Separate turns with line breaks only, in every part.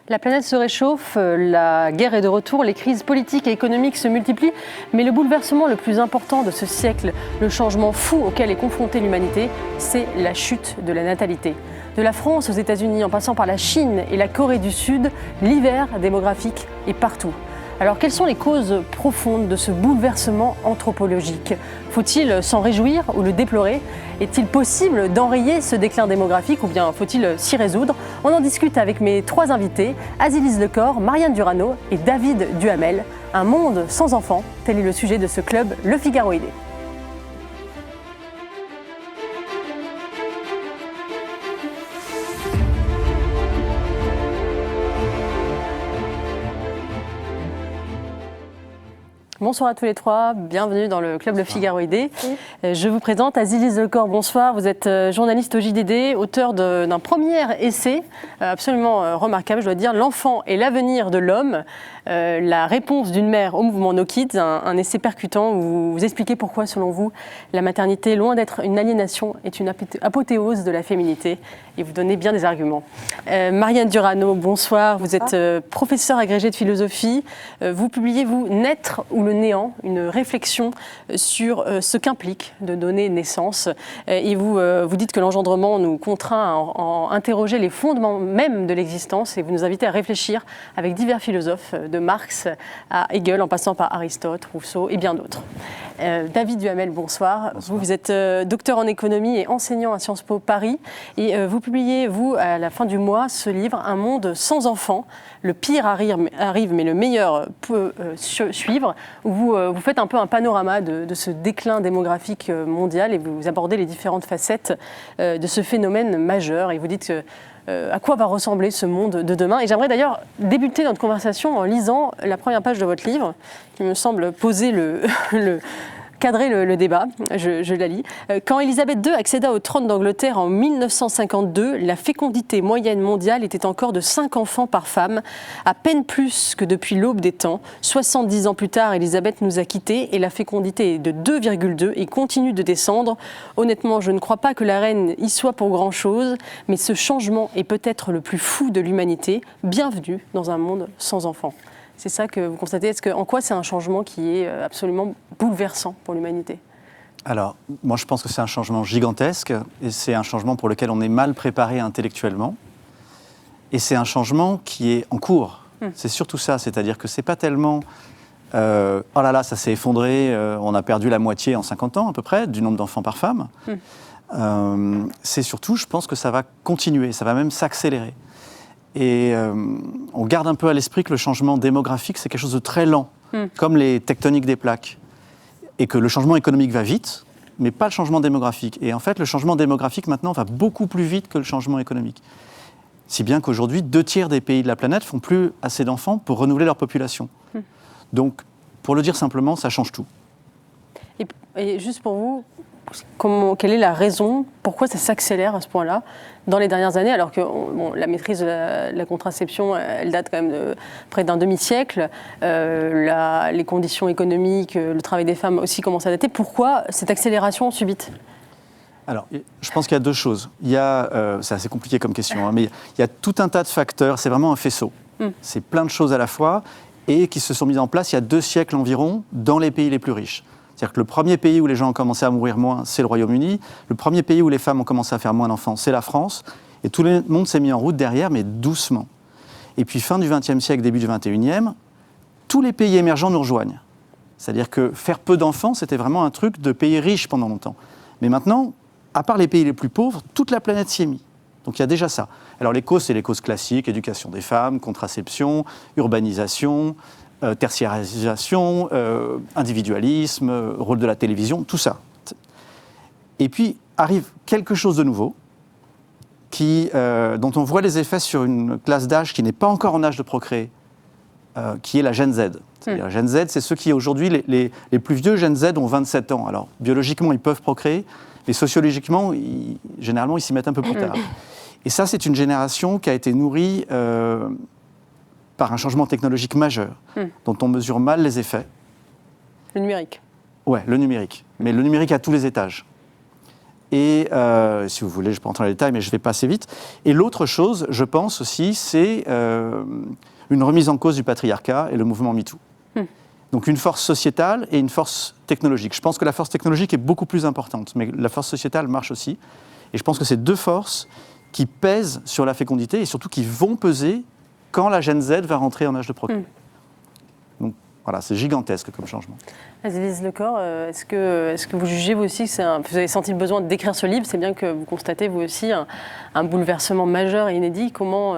La planète se réchauffe, la guerre est de retour, les crises politiques et économiques se multiplient, mais le bouleversement le plus important de ce siècle, le changement fou auquel est confrontée l'humanité, c'est la chute de la natalité. De la France aux États-Unis, en passant par la Chine et la Corée du Sud, l'hiver démographique est partout. Alors, quelles sont les causes profondes de ce bouleversement anthropologique ? Faut-il s'en réjouir ou le déplorer ? Est-il possible d'enrayer ce déclin démographique ou bien faut-il s'y résoudre ? On en discute avec mes trois invités, Azilise Lecor, Marianne Durano et David Duhamel. Un monde sans enfants, tel est le sujet de ce club Le Figaroïdé. Bonsoir à tous les trois, bienvenue dans le Club Le Figaroïdé. Je vous présente Azilise Lecor, bonsoir. Vous êtes journaliste au JDD, auteur d'un premier essai absolument remarquable, je dois dire, L'enfant et l'avenir de l'homme, la réponse d'une mère au mouvement No Kids, un essai percutant où vous expliquez pourquoi, selon vous, la maternité, loin d'être une aliénation, est une apothéose de la féminité, et vous donnez bien des arguments. Marianne Durano, bonsoir. Vous êtes professeure agrégée de philosophie. Vous publiez, vous, Naître ou le néant, une réflexion sur ce qu'implique de donner naissance. Et vous dites que l'engendrement nous contraint à interroger les fondements même de l'existence, et vous nous invitez à réfléchir avec divers philosophes, de Marx à Hegel, en passant par Aristote, Rousseau et bien d'autres. David Duhamel, bonsoir.
Bonsoir.
Vous êtes docteur en économie et enseignant à Sciences Po Paris, et vous publiez, vous, à la fin du mois, ce livre, Un monde sans enfants. Le pire arrive, mais le meilleur peut suivre. Vous faites un peu un panorama de ce déclin démographique mondial, et vous abordez les différentes facettes de ce phénomène majeur. Et vous dites à quoi va ressembler ce monde de demain. Et j'aimerais d'ailleurs débuter notre conversation en lisant la première page de votre livre, qui me semble poser cadrer le débat. Je la lis. Quand Élisabeth II accéda au trône d'Angleterre en 1952, la fécondité moyenne mondiale était encore de 5 enfants par femme, à peine plus que depuis l'aube des temps. 70 ans plus tard, Élisabeth nous a quittés et la fécondité est de 2,2 et continue de descendre. Honnêtement, je ne crois pas que la reine y soit pour grand-chose, mais ce changement est peut-être le plus fou de l'humanité. Bienvenue dans un monde sans enfants. C'est ça que vous constatez. En quoi c'est un changement qui est absolument bouleversant pour l'humanité ?
Alors, moi je pense que c'est un changement gigantesque, et c'est un changement pour lequel on est mal préparé intellectuellement. Et c'est un changement qui est en cours. C'est surtout ça, c'est-à-dire que c'est pas tellement oh là là, ça s'est effondré, on a perdu la moitié en 50 ans à peu près, du nombre d'enfants par femme. C'est surtout, je pense que ça va continuer, ça va même s'accélérer. Et on garde un peu à l'esprit que le changement démographique, c'est quelque chose de très lent, comme les tectoniques des plaques. Et que le changement économique va vite, mais pas le changement démographique. Et en fait, le changement démographique, maintenant, va beaucoup plus vite que le changement économique. Si bien qu'aujourd'hui, 2/3 des pays de la planète font plus assez d'enfants pour renouveler leur population. Donc, pour le dire simplement, ça change tout.
Et juste pour vous, quelle est la raison, pourquoi ça s'accélère à ce point-là dans les dernières années, alors que la maîtrise de la contraception, elle date quand même de près d'un demi-siècle, les conditions économiques, le travail des femmes aussi commencent à dater. Pourquoi cette accélération subite ?
Alors, je pense qu'il y a deux choses. C'est assez compliqué comme question, mais il y a tout un tas de facteurs, c'est vraiment un faisceau. C'est plein de choses à la fois, et qui se sont mises en place il y a 2 siècles environ dans les pays les plus riches. C'est-à-dire que le premier pays où les gens ont commencé à mourir moins, c'est le Royaume-Uni. Le premier pays où les femmes ont commencé à faire moins d'enfants, c'est la France. Et tout le monde s'est mis en route derrière, mais doucement. Et puis, fin du XXe siècle, début du XXIe, tous les pays émergents nous rejoignent. C'est-à-dire que faire peu d'enfants, c'était vraiment un truc de pays riches pendant longtemps. Mais maintenant, à part les pays les plus pauvres, toute la planète s'y est mise. Donc il y a déjà ça. Alors les causes, c'est les causes classiques, éducation des femmes, contraception, urbanisation, tertiarisation, individualisme, rôle de la télévision, tout ça. Et puis arrive quelque chose de nouveau, dont on voit les effets sur une classe d'âge qui n'est pas encore en âge de procréer, qui est la Gen Z. La Gen Z, c'est ceux qui aujourd'hui, les plus vieux Gen Z ont 27 ans. Alors biologiquement, ils peuvent procréer, mais sociologiquement, généralement, ils s'y mettent un peu plus tard. Et ça, c'est une génération qui a été nourrie par un changement technologique majeur, dont on mesure mal les effets.
Le numérique.
Ouais, le numérique. Mais le numérique à tous les étages. Et si vous voulez, je peux rentrer dans les détails, mais je vais passer vite. Et l'autre chose, je pense aussi, c'est une remise en cause du patriarcat et le mouvement MeToo. Donc une force sociétale et une force technologique. Je pense que la force technologique est beaucoup plus importante, mais la force sociétale marche aussi. Et je pense que c'est deux forces qui pèsent sur la fécondité et surtout qui vont peser quand la Gen Z va rentrer en âge de procréer. Donc voilà, c'est gigantesque comme changement.
Azélise Lecor, est-ce que vous jugez vous aussi que vous avez senti le besoin d'écrire ce livre? C'est bien que vous constatez vous aussi un bouleversement majeur et inédit. Comment,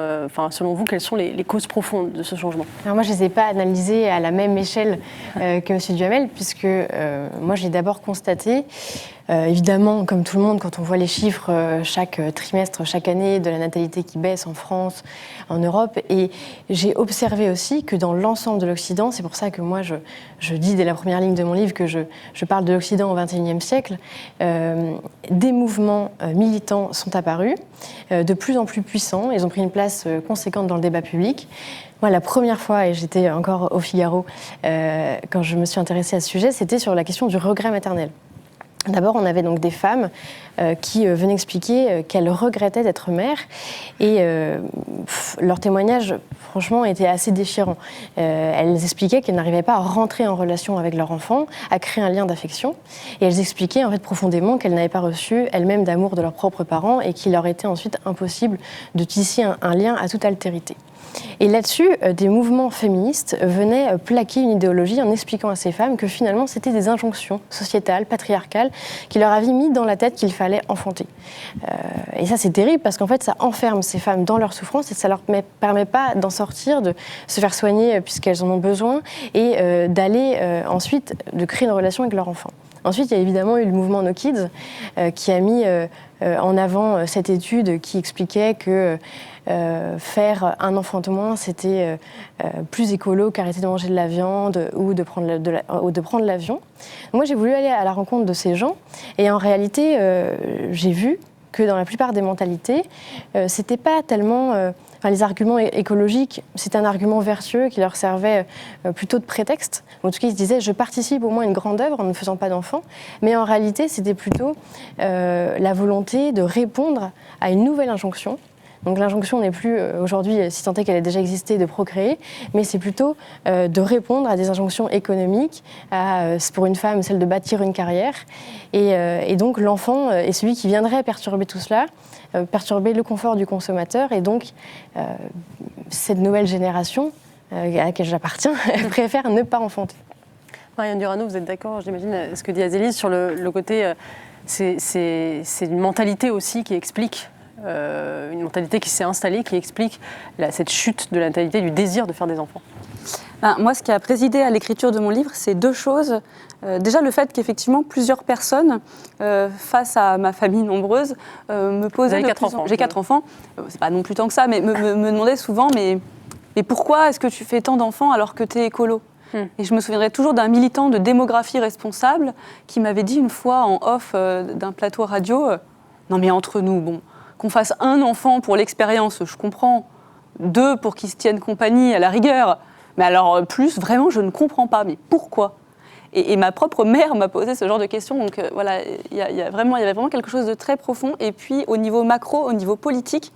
selon vous, quelles sont les causes profondes de ce changement?
Alors moi, je ne les ai pas analysées à la même échelle que M. Duhamel, puisque moi, j'ai d'abord constaté, évidemment, comme tout le monde, quand on voit les chiffres chaque trimestre, chaque année, de la natalité qui baisse en France, en Europe, et j'ai observé aussi que dans l'ensemble de l'Occident, c'est pour ça que moi, je dis dès la première ligne de mon livre que je parle de l'Occident au XXIe siècle, des mouvements militants sont apparus, de plus en plus puissants. Ils ont pris une place conséquente dans le débat public. Moi, la première fois, et j'étais encore au Figaro quand je me suis intéressée à ce sujet, c'était sur la question du regret maternel. D'abord, on avait donc des femmes qui venaient expliquer qu'elles regrettaient d'être mères et leur témoignage, franchement, était assez déchirant. Elles expliquaient qu'elles n'arrivaient pas à rentrer en relation avec leur enfant, à créer un lien d'affection, et elles expliquaient en fait profondément qu'elles n'avaient pas reçu elles-mêmes d'amour de leurs propres parents et qu'il leur était ensuite impossible de tisser un lien à toute altérité. Et là-dessus, des mouvements féministes venaient plaquer une idéologie en expliquant à ces femmes que finalement c'était des injonctions sociétales, patriarcales, qui leur avaient mis dans la tête qu'il fallait enfanter. Et ça c'est terrible parce qu'en fait ça enferme ces femmes dans leur souffrance et ça leur permet pas d'en sortir, de se faire soigner puisqu'elles en ont besoin et d'aller ensuite, de créer une relation avec leur enfant. Ensuite, il y a évidemment eu le mouvement No Kids qui a mis en avant cette étude qui expliquait que faire un enfant de moins, c'était plus écolo qu'arrêter de manger de la viande ou de prendre l'avion. Moi, j'ai voulu aller à la rencontre de ces gens et en réalité, j'ai vu que dans la plupart des mentalités, c'était pas tellement... les arguments écologiques, c'est un argument vertueux qui leur servait plutôt de prétexte. En tout cas, ils se disaient « je participe au moins à une grande œuvre en ne faisant pas d'enfants ». Mais en réalité, c'était plutôt la volonté de répondre à une nouvelle injonction. Donc l'injonction n'est plus aujourd'hui, si tant est qu'elle ait déjà existé, de procréer, mais c'est plutôt de répondre à des injonctions économiques, pour une femme, celle de bâtir une carrière. Et donc l'enfant est celui qui viendrait perturber tout cela, perturber le confort du consommateur. Et donc cette nouvelle génération, à laquelle j'appartiens, préfère ne pas enfanter.
Marianne Durano, vous êtes d'accord, j'imagine, ce que dit Azélise sur le côté, c'est une mentalité aussi qui explique une mentalité qui s'est installée, qui explique cette chute de la natalité, du désir de faire des enfants.
Moi, ce qui a présidé à l'écriture de mon livre, c'est deux choses. Déjà, le fait qu'effectivement, plusieurs personnes, face à ma famille nombreuse, me posaient...
Vous avez 4 enfants.
J'ai 4 enfants. C'est pas non plus tant que ça, mais me demandaient souvent, mais pourquoi est-ce que tu fais tant d'enfants alors que tu es écolo ? Et je me souviendrai toujours d'un militant de démographie responsable qui m'avait dit une fois en off d'un plateau radio, non mais entre nous, bon... qu'on fasse un enfant pour l'expérience, je comprends. 2 pour qu'ils se tiennent compagnie à la rigueur. Mais alors plus, vraiment, je ne comprends pas. Mais pourquoi ? Et ma propre mère m'a posé ce genre de questions. Donc voilà, il y avait vraiment quelque chose de très profond. Et puis au niveau macro, au niveau politique,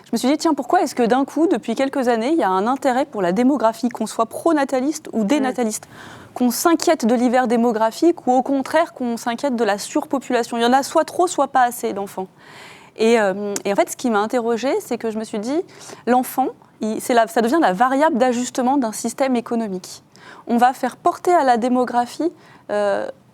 je me suis dit, tiens, pourquoi est-ce que d'un coup, depuis quelques années, il y a un intérêt pour la démographie, qu'on soit pro-nataliste ou dénataliste, qu'on s'inquiète de l'hiver démographique ou au contraire qu'on s'inquiète de la surpopulation. Il y en a soit trop, soit pas assez d'enfants. Et en fait, ce qui m'a interrogée, c'est que je me suis dit, l'enfant, ça devient la variable d'ajustement d'un système économique. On va faire porter à la démographie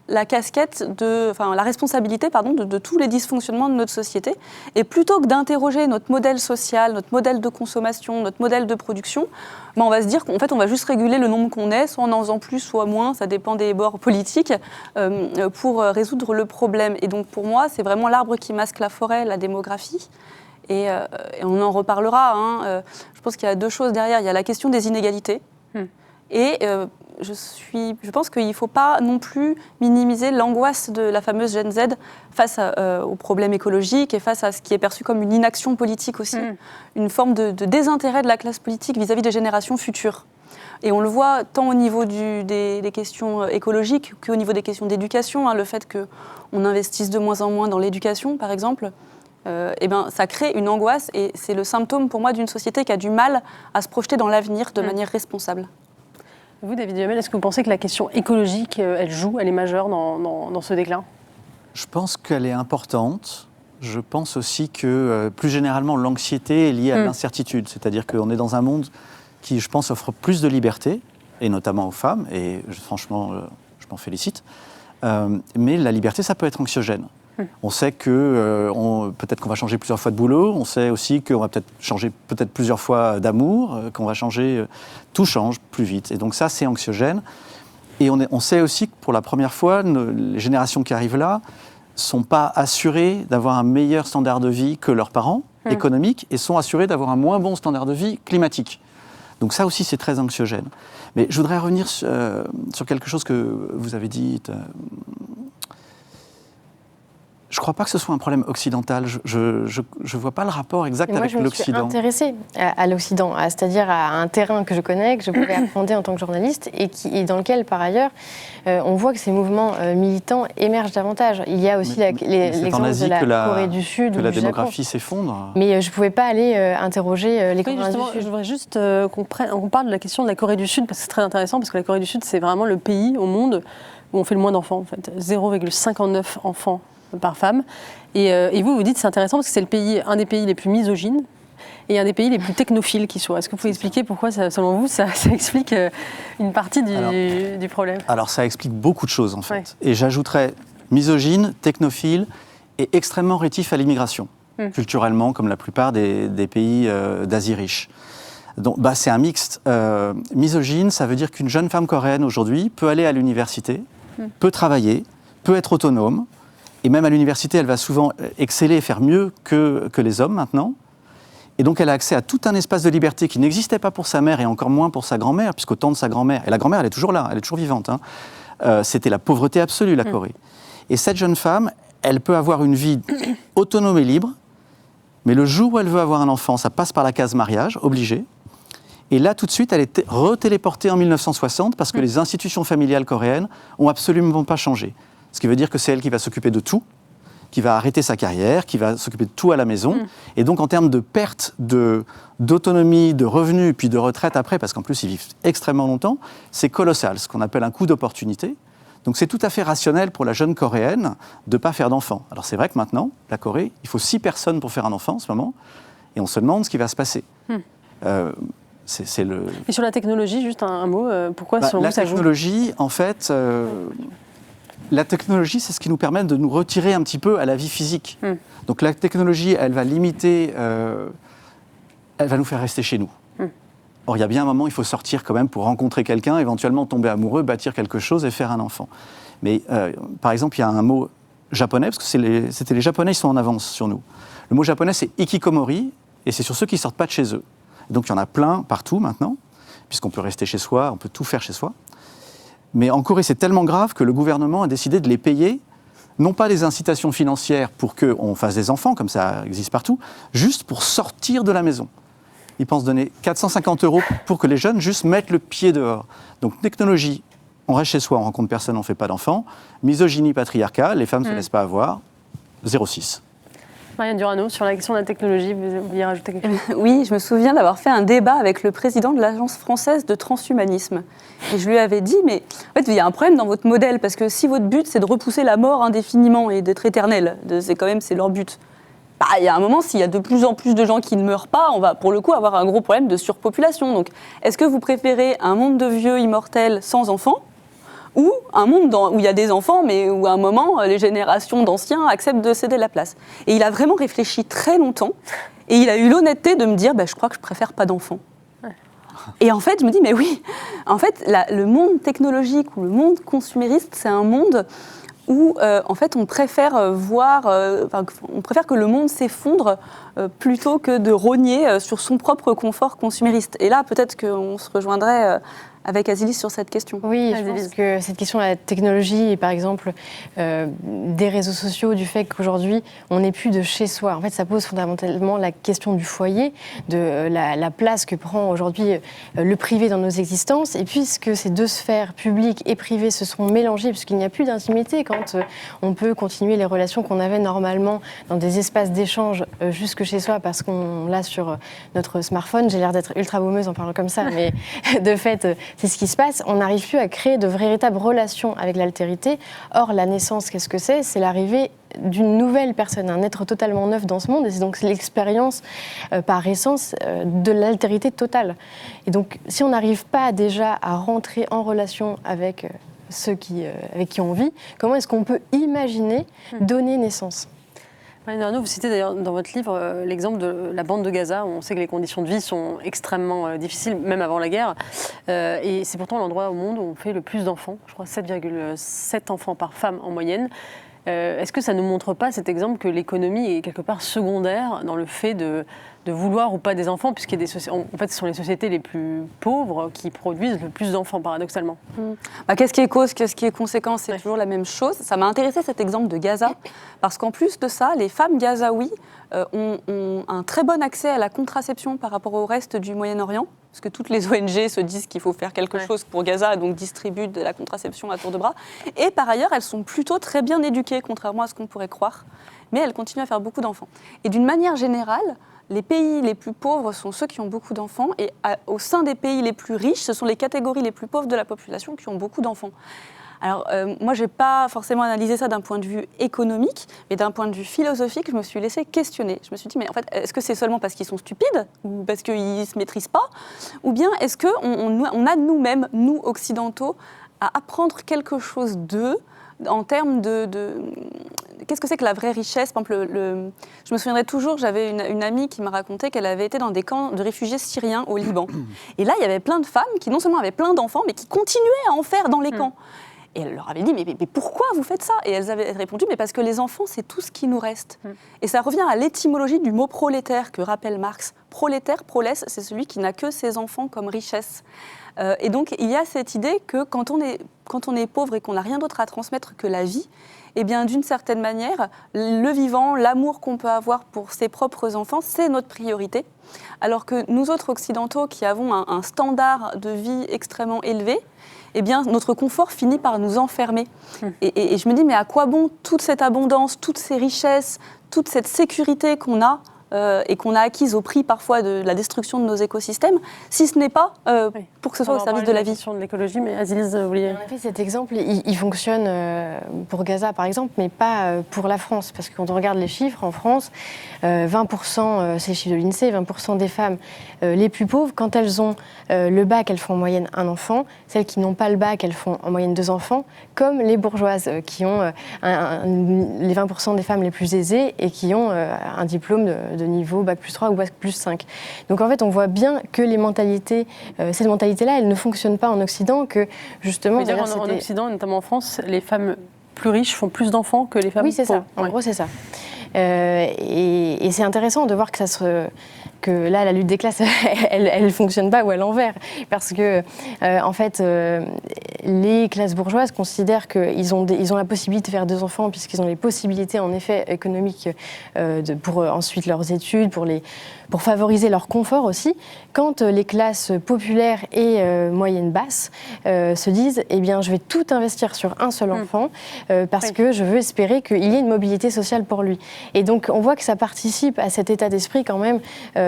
la casquette la responsabilité de tous les dysfonctionnements de notre société. Et plutôt que d'interroger notre modèle social, notre modèle de consommation, notre modèle de production, on va se dire qu'en fait, on va juste réguler le nombre qu'on est, soit en faisant plus, soit moins, ça dépend des bords politiques, pour résoudre le problème. Et donc, pour moi, c'est vraiment l'arbre qui masque la forêt, la démographie. Et on en reparlera. Je pense qu'il y a 2 choses derrière. Il y a la question des inégalités. Et je pense qu'il ne faut pas non plus minimiser l'angoisse de la fameuse Gen Z face aux problèmes écologiques et face à ce qui est perçu comme une inaction politique aussi, une forme de désintérêt de la classe politique vis-à-vis des générations futures. Et on le voit tant au niveau des questions écologiques qu'au niveau des questions d'éducation, le fait qu'on investisse de moins en moins dans l'éducation, par exemple, ça crée une angoisse et c'est le symptôme pour moi d'une société qui a du mal à se projeter dans l'avenir de manière responsable.
Vous, David Duhamel, est-ce que vous pensez que la question écologique, elle est majeure dans ce déclin ?
Je pense qu'elle est importante. Je pense aussi que, plus généralement, l'anxiété est liée à l'incertitude. C'est-à-dire qu'on est dans un monde qui, je pense, offre plus de liberté, et notamment aux femmes, et franchement, je m'en félicite. Mais la liberté, ça peut être anxiogène. On sait que peut-être qu'on va changer plusieurs fois de boulot, on sait aussi qu'on va peut-être changer plusieurs fois d'amour, qu'on va changer... tout change plus vite. Et donc ça, c'est anxiogène. Et on sait aussi que pour la première fois, les générations qui arrivent là ne sont pas assurées d'avoir un meilleur standard de vie que leurs parents économiques et sont assurées d'avoir un moins bon standard de vie climatique. Donc ça aussi, c'est très anxiogène. Mais je voudrais revenir sur quelque chose que vous avez dit. Je ne crois pas que ce soit un problème occidental. Je ne vois pas le rapport exact avec l'Occident.
Moi, je me suis intéressée à l'Occident, c'est-à-dire à un terrain que je connais, que je pouvais appréhender en tant que journaliste, et dans lequel, par ailleurs, on voit que ces mouvements militants émergent davantage. Il y a aussi l'exemple de la Corée du Sud ou
que la
du
démographie
Japon.
s'effondre.
Mais je ne pouvais pas aller interroger les Coréens du Sud.
Je voudrais juste qu'on parle de la question de la Corée du Sud, parce que c'est très intéressant, parce que la Corée du Sud, c'est vraiment le pays au monde où on fait le moins d'enfants, en fait. 0,59 enfants par femme. Et vous dites c'est intéressant parce que c'est un des pays les plus misogynes et un des pays les plus technophiles qui soit. Est-ce que vous pouvez expliquer pourquoi, selon vous, ça explique une partie du problème ?
Alors ça explique beaucoup de choses en fait. Ouais. Et j'ajouterais misogyne, technophile et extrêmement rétif à l'immigration, culturellement comme la plupart des pays d'Asie riche. Donc c'est un mixte. Misogyne, ça veut dire qu'une jeune femme coréenne aujourd'hui peut aller à l'université, peut travailler, peut être autonome. Et même à l'université, elle va souvent exceller et faire mieux que les hommes maintenant. Et donc, elle a accès à tout un espace de liberté qui n'existait pas pour sa mère et encore moins pour sa grand-mère, puisqu'au temps de sa grand-mère, et la grand-mère, elle est toujours là, elle est toujours vivante, c'était la pauvreté absolue, la Corée. Et cette jeune femme, elle peut avoir une vie autonome et libre, mais le jour où elle veut avoir un enfant, ça passe par la case mariage, obligé. Et là, tout de suite, elle est retéléportée en 1960 parce que les institutions familiales coréennes n'ont absolument pas changé. Ce qui veut dire que c'est elle qui va s'occuper de tout, qui va arrêter sa carrière, qui va s'occuper de tout à la maison. Et donc, en termes de perte d'autonomie, de revenus, puis de retraite après, parce qu'en plus, ils vivent extrêmement longtemps, c'est colossal, ce qu'on appelle un coût d'opportunité. Donc, c'est tout à fait rationnel pour la jeune Coréenne de ne pas faire d'enfant. Alors, c'est vrai que maintenant, la Corée, il faut 6 personnes pour faire un enfant en ce moment, et on se demande ce qui va se passer.
Et sur la technologie, juste un mot, pourquoi selon vous ça joue ?
La technologie, en fait... La technologie, c'est ce qui nous permet de nous retirer un petit peu à la vie physique. Donc la technologie, elle va limiter, elle va nous faire rester chez nous. Or, il y a bien un moment, il faut sortir quand même pour rencontrer quelqu'un, éventuellement tomber amoureux, bâtir quelque chose et faire un enfant. Mais par exemple, il y a un mot japonais, parce que c'était les Japonais, ils sont en avance sur nous. Le mot japonais, c'est ikikomori, et c'est sur ceux qui ne sortent pas de chez eux. Donc il y en a plein partout maintenant, puisqu'on peut rester chez soi, on peut tout faire chez soi. Mais en Corée, c'est tellement grave que le gouvernement a décidé de les payer, non pas des incitations financières pour qu'on fasse des enfants, comme ça existe partout, juste pour sortir de la maison. Ils pensent donner 450 € pour que les jeunes juste mettent le pied dehors. Donc technologie, on reste chez soi, on rencontre personne, on ne fait pas d'enfants. Misogynie patriarcale, les femmes ne se laissent pas avoir, 0,6.
Marianne Durano, sur la question de la technologie, vous vouliez rajouter quelque chose ?
Oui, je me souviens d'avoir fait un débat avec le président de l'Agence française de transhumanisme. Et je lui avais dit, mais en fait, il y a un problème dans votre modèle, parce que si votre but, c'est de repousser la mort indéfiniment et d'être éternel, c'est leur but. Il y a un moment, s'il y a de plus en plus de gens qui ne meurent pas, on va pour le coup avoir un gros problème de surpopulation. Donc, est-ce que vous préférez un monde de vieux immortels sans enfants, ou un monde où il y a des enfants, mais où à un moment, les générations d'anciens acceptent de céder la place. Et il a vraiment réfléchi très longtemps, et il a eu l'honnêteté de me dire, je crois que je préfère pas d'enfants. Ouais. Et en fait, je me dis, mais oui, en fait, le monde technologique ou le monde consumériste, c'est un monde où, en fait, on préfère on préfère que le monde s'effondre plutôt que de rogner sur son propre confort consumériste. Et là, peut-être qu'on se rejoindrait avec Azilis sur cette question.
Oui, je pense que cette question de la technologie et par exemple des réseaux sociaux, du fait qu'aujourd'hui on n'est plus de chez soi. En fait, ça pose fondamentalement la question du foyer, de la place que prend aujourd'hui le privé dans nos existences. Et puisque ces deux sphères, publiques et privées, se sont mélangées, puisqu'il n'y a plus d'intimité quand on peut continuer les relations qu'on avait normalement dans des espaces d'échange jusque chez soi, parce qu'on l'a sur notre smartphone. J'ai l'air d'être ultra baumeuse en parlant comme ça, mais de fait, c'est ce qui se passe. On n'arrive plus à créer de véritables relations avec l'altérité. Or, la naissance, qu'est-ce que c'est ? C'est l'arrivée d'une nouvelle personne, un être totalement neuf dans ce monde. Et c'est donc l'expérience, par essence, de l'altérité totale. Et donc, si on n'arrive pas déjà à rentrer en relation avec ceux avec qui on vit, comment est-ce qu'on peut imaginer donner naissance ?
Marlène Arnaud, vous citez d'ailleurs dans votre livre l'exemple de la bande de Gaza, où on sait que les conditions de vie sont extrêmement difficiles, même avant la guerre. Et c'est pourtant l'endroit au monde où on fait le plus d'enfants, je crois 7,7 enfants par femme en moyenne. Est-ce que ça ne montre pas cet exemple que l'économie est quelque part secondaire dans le fait de vouloir ou pas des enfants, puisqu'il y a en fait, ce sont les sociétés les plus pauvres qui produisent le plus d'enfants, paradoxalement.
Qu'est-ce qui est cause, qu'est-ce qui est conséquence, c'est toujours la même chose. Ça m'a intéressé cet exemple de Gaza, parce qu'en plus de ça, les femmes gazaouis ont un très bon accès à la contraception par rapport au reste du Moyen-Orient, parce que toutes les ONG se disent qu'il faut faire quelque chose pour Gaza, donc distribuent de la contraception à tour de bras. Et par ailleurs, elles sont plutôt très bien éduquées, contrairement à ce qu'on pourrait croire, mais elles continuent à faire beaucoup d'enfants. Et d'une manière générale, les pays les plus pauvres sont ceux qui ont beaucoup d'enfants, et au sein des pays les plus riches, ce sont les catégories les plus pauvres de la population qui ont beaucoup d'enfants. Alors, moi, je n'ai pas forcément analysé ça d'un point de vue économique, mais d'un point de vue philosophique, je me suis laissée questionner. Je me suis dit, mais en fait, est-ce que c'est seulement parce qu'ils sont stupides, ou parce qu'ils ne se maîtrisent pas, ou bien est-ce qu'on a nous-mêmes, nous, occidentaux, à apprendre quelque chose d'eux, en termes de qu'est-ce que c'est que la vraie richesse ? Par exemple, je me souviendrai toujours, j'avais une amie qui m'a raconté qu'elle avait été dans des camps de réfugiés syriens au Liban. Et là, il y avait plein de femmes qui non seulement avaient plein d'enfants, mais qui continuaient à en faire dans les camps. Et elle leur avait dit, mais pourquoi vous faites ça ? Et elles avaient répondu, mais parce que les enfants, c'est tout ce qui nous reste. Et ça revient à l'étymologie du mot prolétaire que rappelle Marx. Prolétaire, prolès, c'est celui qui n'a que ses enfants comme richesse. Et donc, il y a cette idée que quand on est pauvre et qu'on n'a rien d'autre à transmettre que la vie, eh bien, d'une certaine manière, le vivant, l'amour qu'on peut avoir pour ses propres enfants, c'est notre priorité. Alors que nous autres occidentaux qui avons un standard de vie extrêmement élevé, eh bien, notre confort finit par nous enfermer. Et je me dis, mais à quoi bon toute cette abondance, toutes ces richesses, toute cette sécurité qu'on a et qu'on a acquise au prix parfois de la destruction de nos écosystèmes, si ce n'est pas pour que ce soit au service de la vie.
De l'écologie, mais Azilis, vous vouliez...
En effet, cet exemple, il fonctionne pour Gaza, par exemple, mais pas pour la France. Parce que quand on regarde les chiffres, en France, 20%, c'est les chiffres de l'INSEE, 20% des femmes les plus pauvres, quand elles ont le bac, elles font en moyenne un enfant. Celles qui n'ont pas le bac, elles font en moyenne 2 enfants, comme les bourgeoises, qui ont les 20% des femmes les plus aisées et qui ont un diplôme de niveau bac plus 3 ou bac plus 5. Donc en fait, on voit bien que les mentalités, cette mentalité-là, elle ne fonctionne pas en Occident, que justement...
En Occident, notamment en France, les femmes plus riches font plus d'enfants que les femmes pauvres.
Oui, c'est ça. En gros, c'est ça. Et c'est intéressant de voir que là, la lutte des classes, elle fonctionne pas ou à l'envers. Parce que, en fait, les classes bourgeoises considèrent qu'ils ont la possibilité de faire 2 enfants, puisqu'ils ont les possibilités, en effet, économiques pour ensuite leurs études, pour favoriser leur confort aussi. Quand les classes populaires et moyennes basses se disent, eh bien, je vais tout investir sur un seul enfant, parce que je veux espérer qu'il y ait une mobilité sociale pour lui. Et donc, on voit que ça participe à cet état d'esprit quand même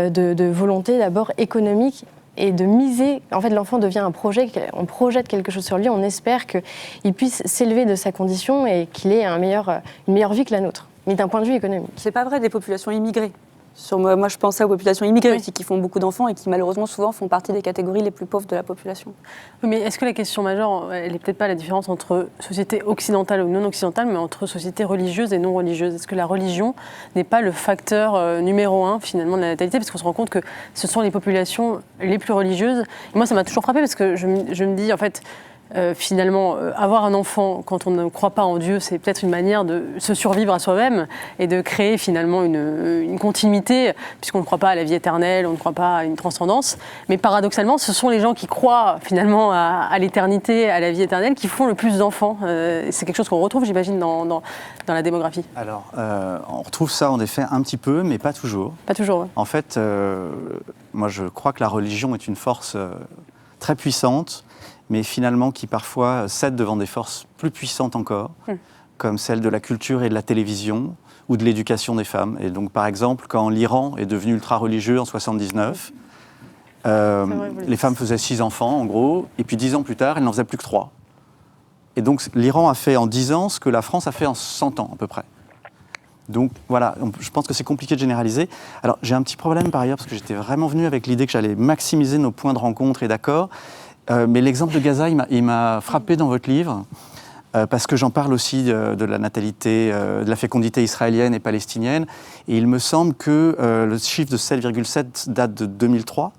de volonté d'abord économique et de miser. En fait, l'enfant devient un projet, on projette quelque chose sur lui, on espère qu'il puisse s'élever de sa condition et qu'il ait une meilleure vie que la nôtre, mais d'un point de vue économique.
C'est pas vrai des populations immigrées. Moi, je pensais aux populations immigrées aussi, qui font beaucoup d'enfants et qui, malheureusement, souvent font partie des catégories les plus pauvres de la population.
Oui, mais est-ce que la question majeure, elle n'est peut-être pas la différence entre société occidentale ou non occidentale, mais entre société religieuse et non religieuse ? Est-ce que la religion n'est pas le facteur numéro 1, finalement, de la natalité ? Parce qu'on se rend compte que ce sont les populations les plus religieuses. Et moi, ça m'a toujours frappée, parce que je me dis, en fait, finalement, avoir un enfant quand on ne croit pas en Dieu, c'est peut-être une manière de se survivre à soi-même et de créer finalement une continuité, puisqu'on ne croit pas à la vie éternelle, on ne croit pas à une transcendance. Mais paradoxalement, ce sont les gens qui croient finalement à l'éternité, à la vie éternelle, qui font le plus d'enfants. C'est quelque chose qu'on retrouve, j'imagine, dans la démographie.
Alors, on retrouve ça en effet un petit peu, mais pas toujours.
Pas toujours, ouais.
En fait, moi je crois que la religion est une force très puissante, mais finalement qui parfois cède devant des forces plus puissantes encore, comme celle de la culture et de la télévision, ou de l'éducation des femmes. Et donc par exemple, quand l'Iran est devenu ultra-religieux en 79, les femmes faisaient 6 enfants en gros, et puis 10 ans plus tard, elles n'en faisaient plus que 3. Et donc l'Iran a fait en 10 ans ce que la France a fait en 100 ans à peu près. Donc voilà, je pense que c'est compliqué de généraliser. Alors j'ai un petit problème par ailleurs, parce que j'étais vraiment venu avec l'idée que j'allais maximiser nos points de rencontre et d'accord. Mais l'exemple de Gaza, il m'a frappé dans votre livre, parce que j'en parle aussi de la natalité, de la fécondité israélienne et palestinienne. Et il me semble que le chiffre de 7,7 date de 2003,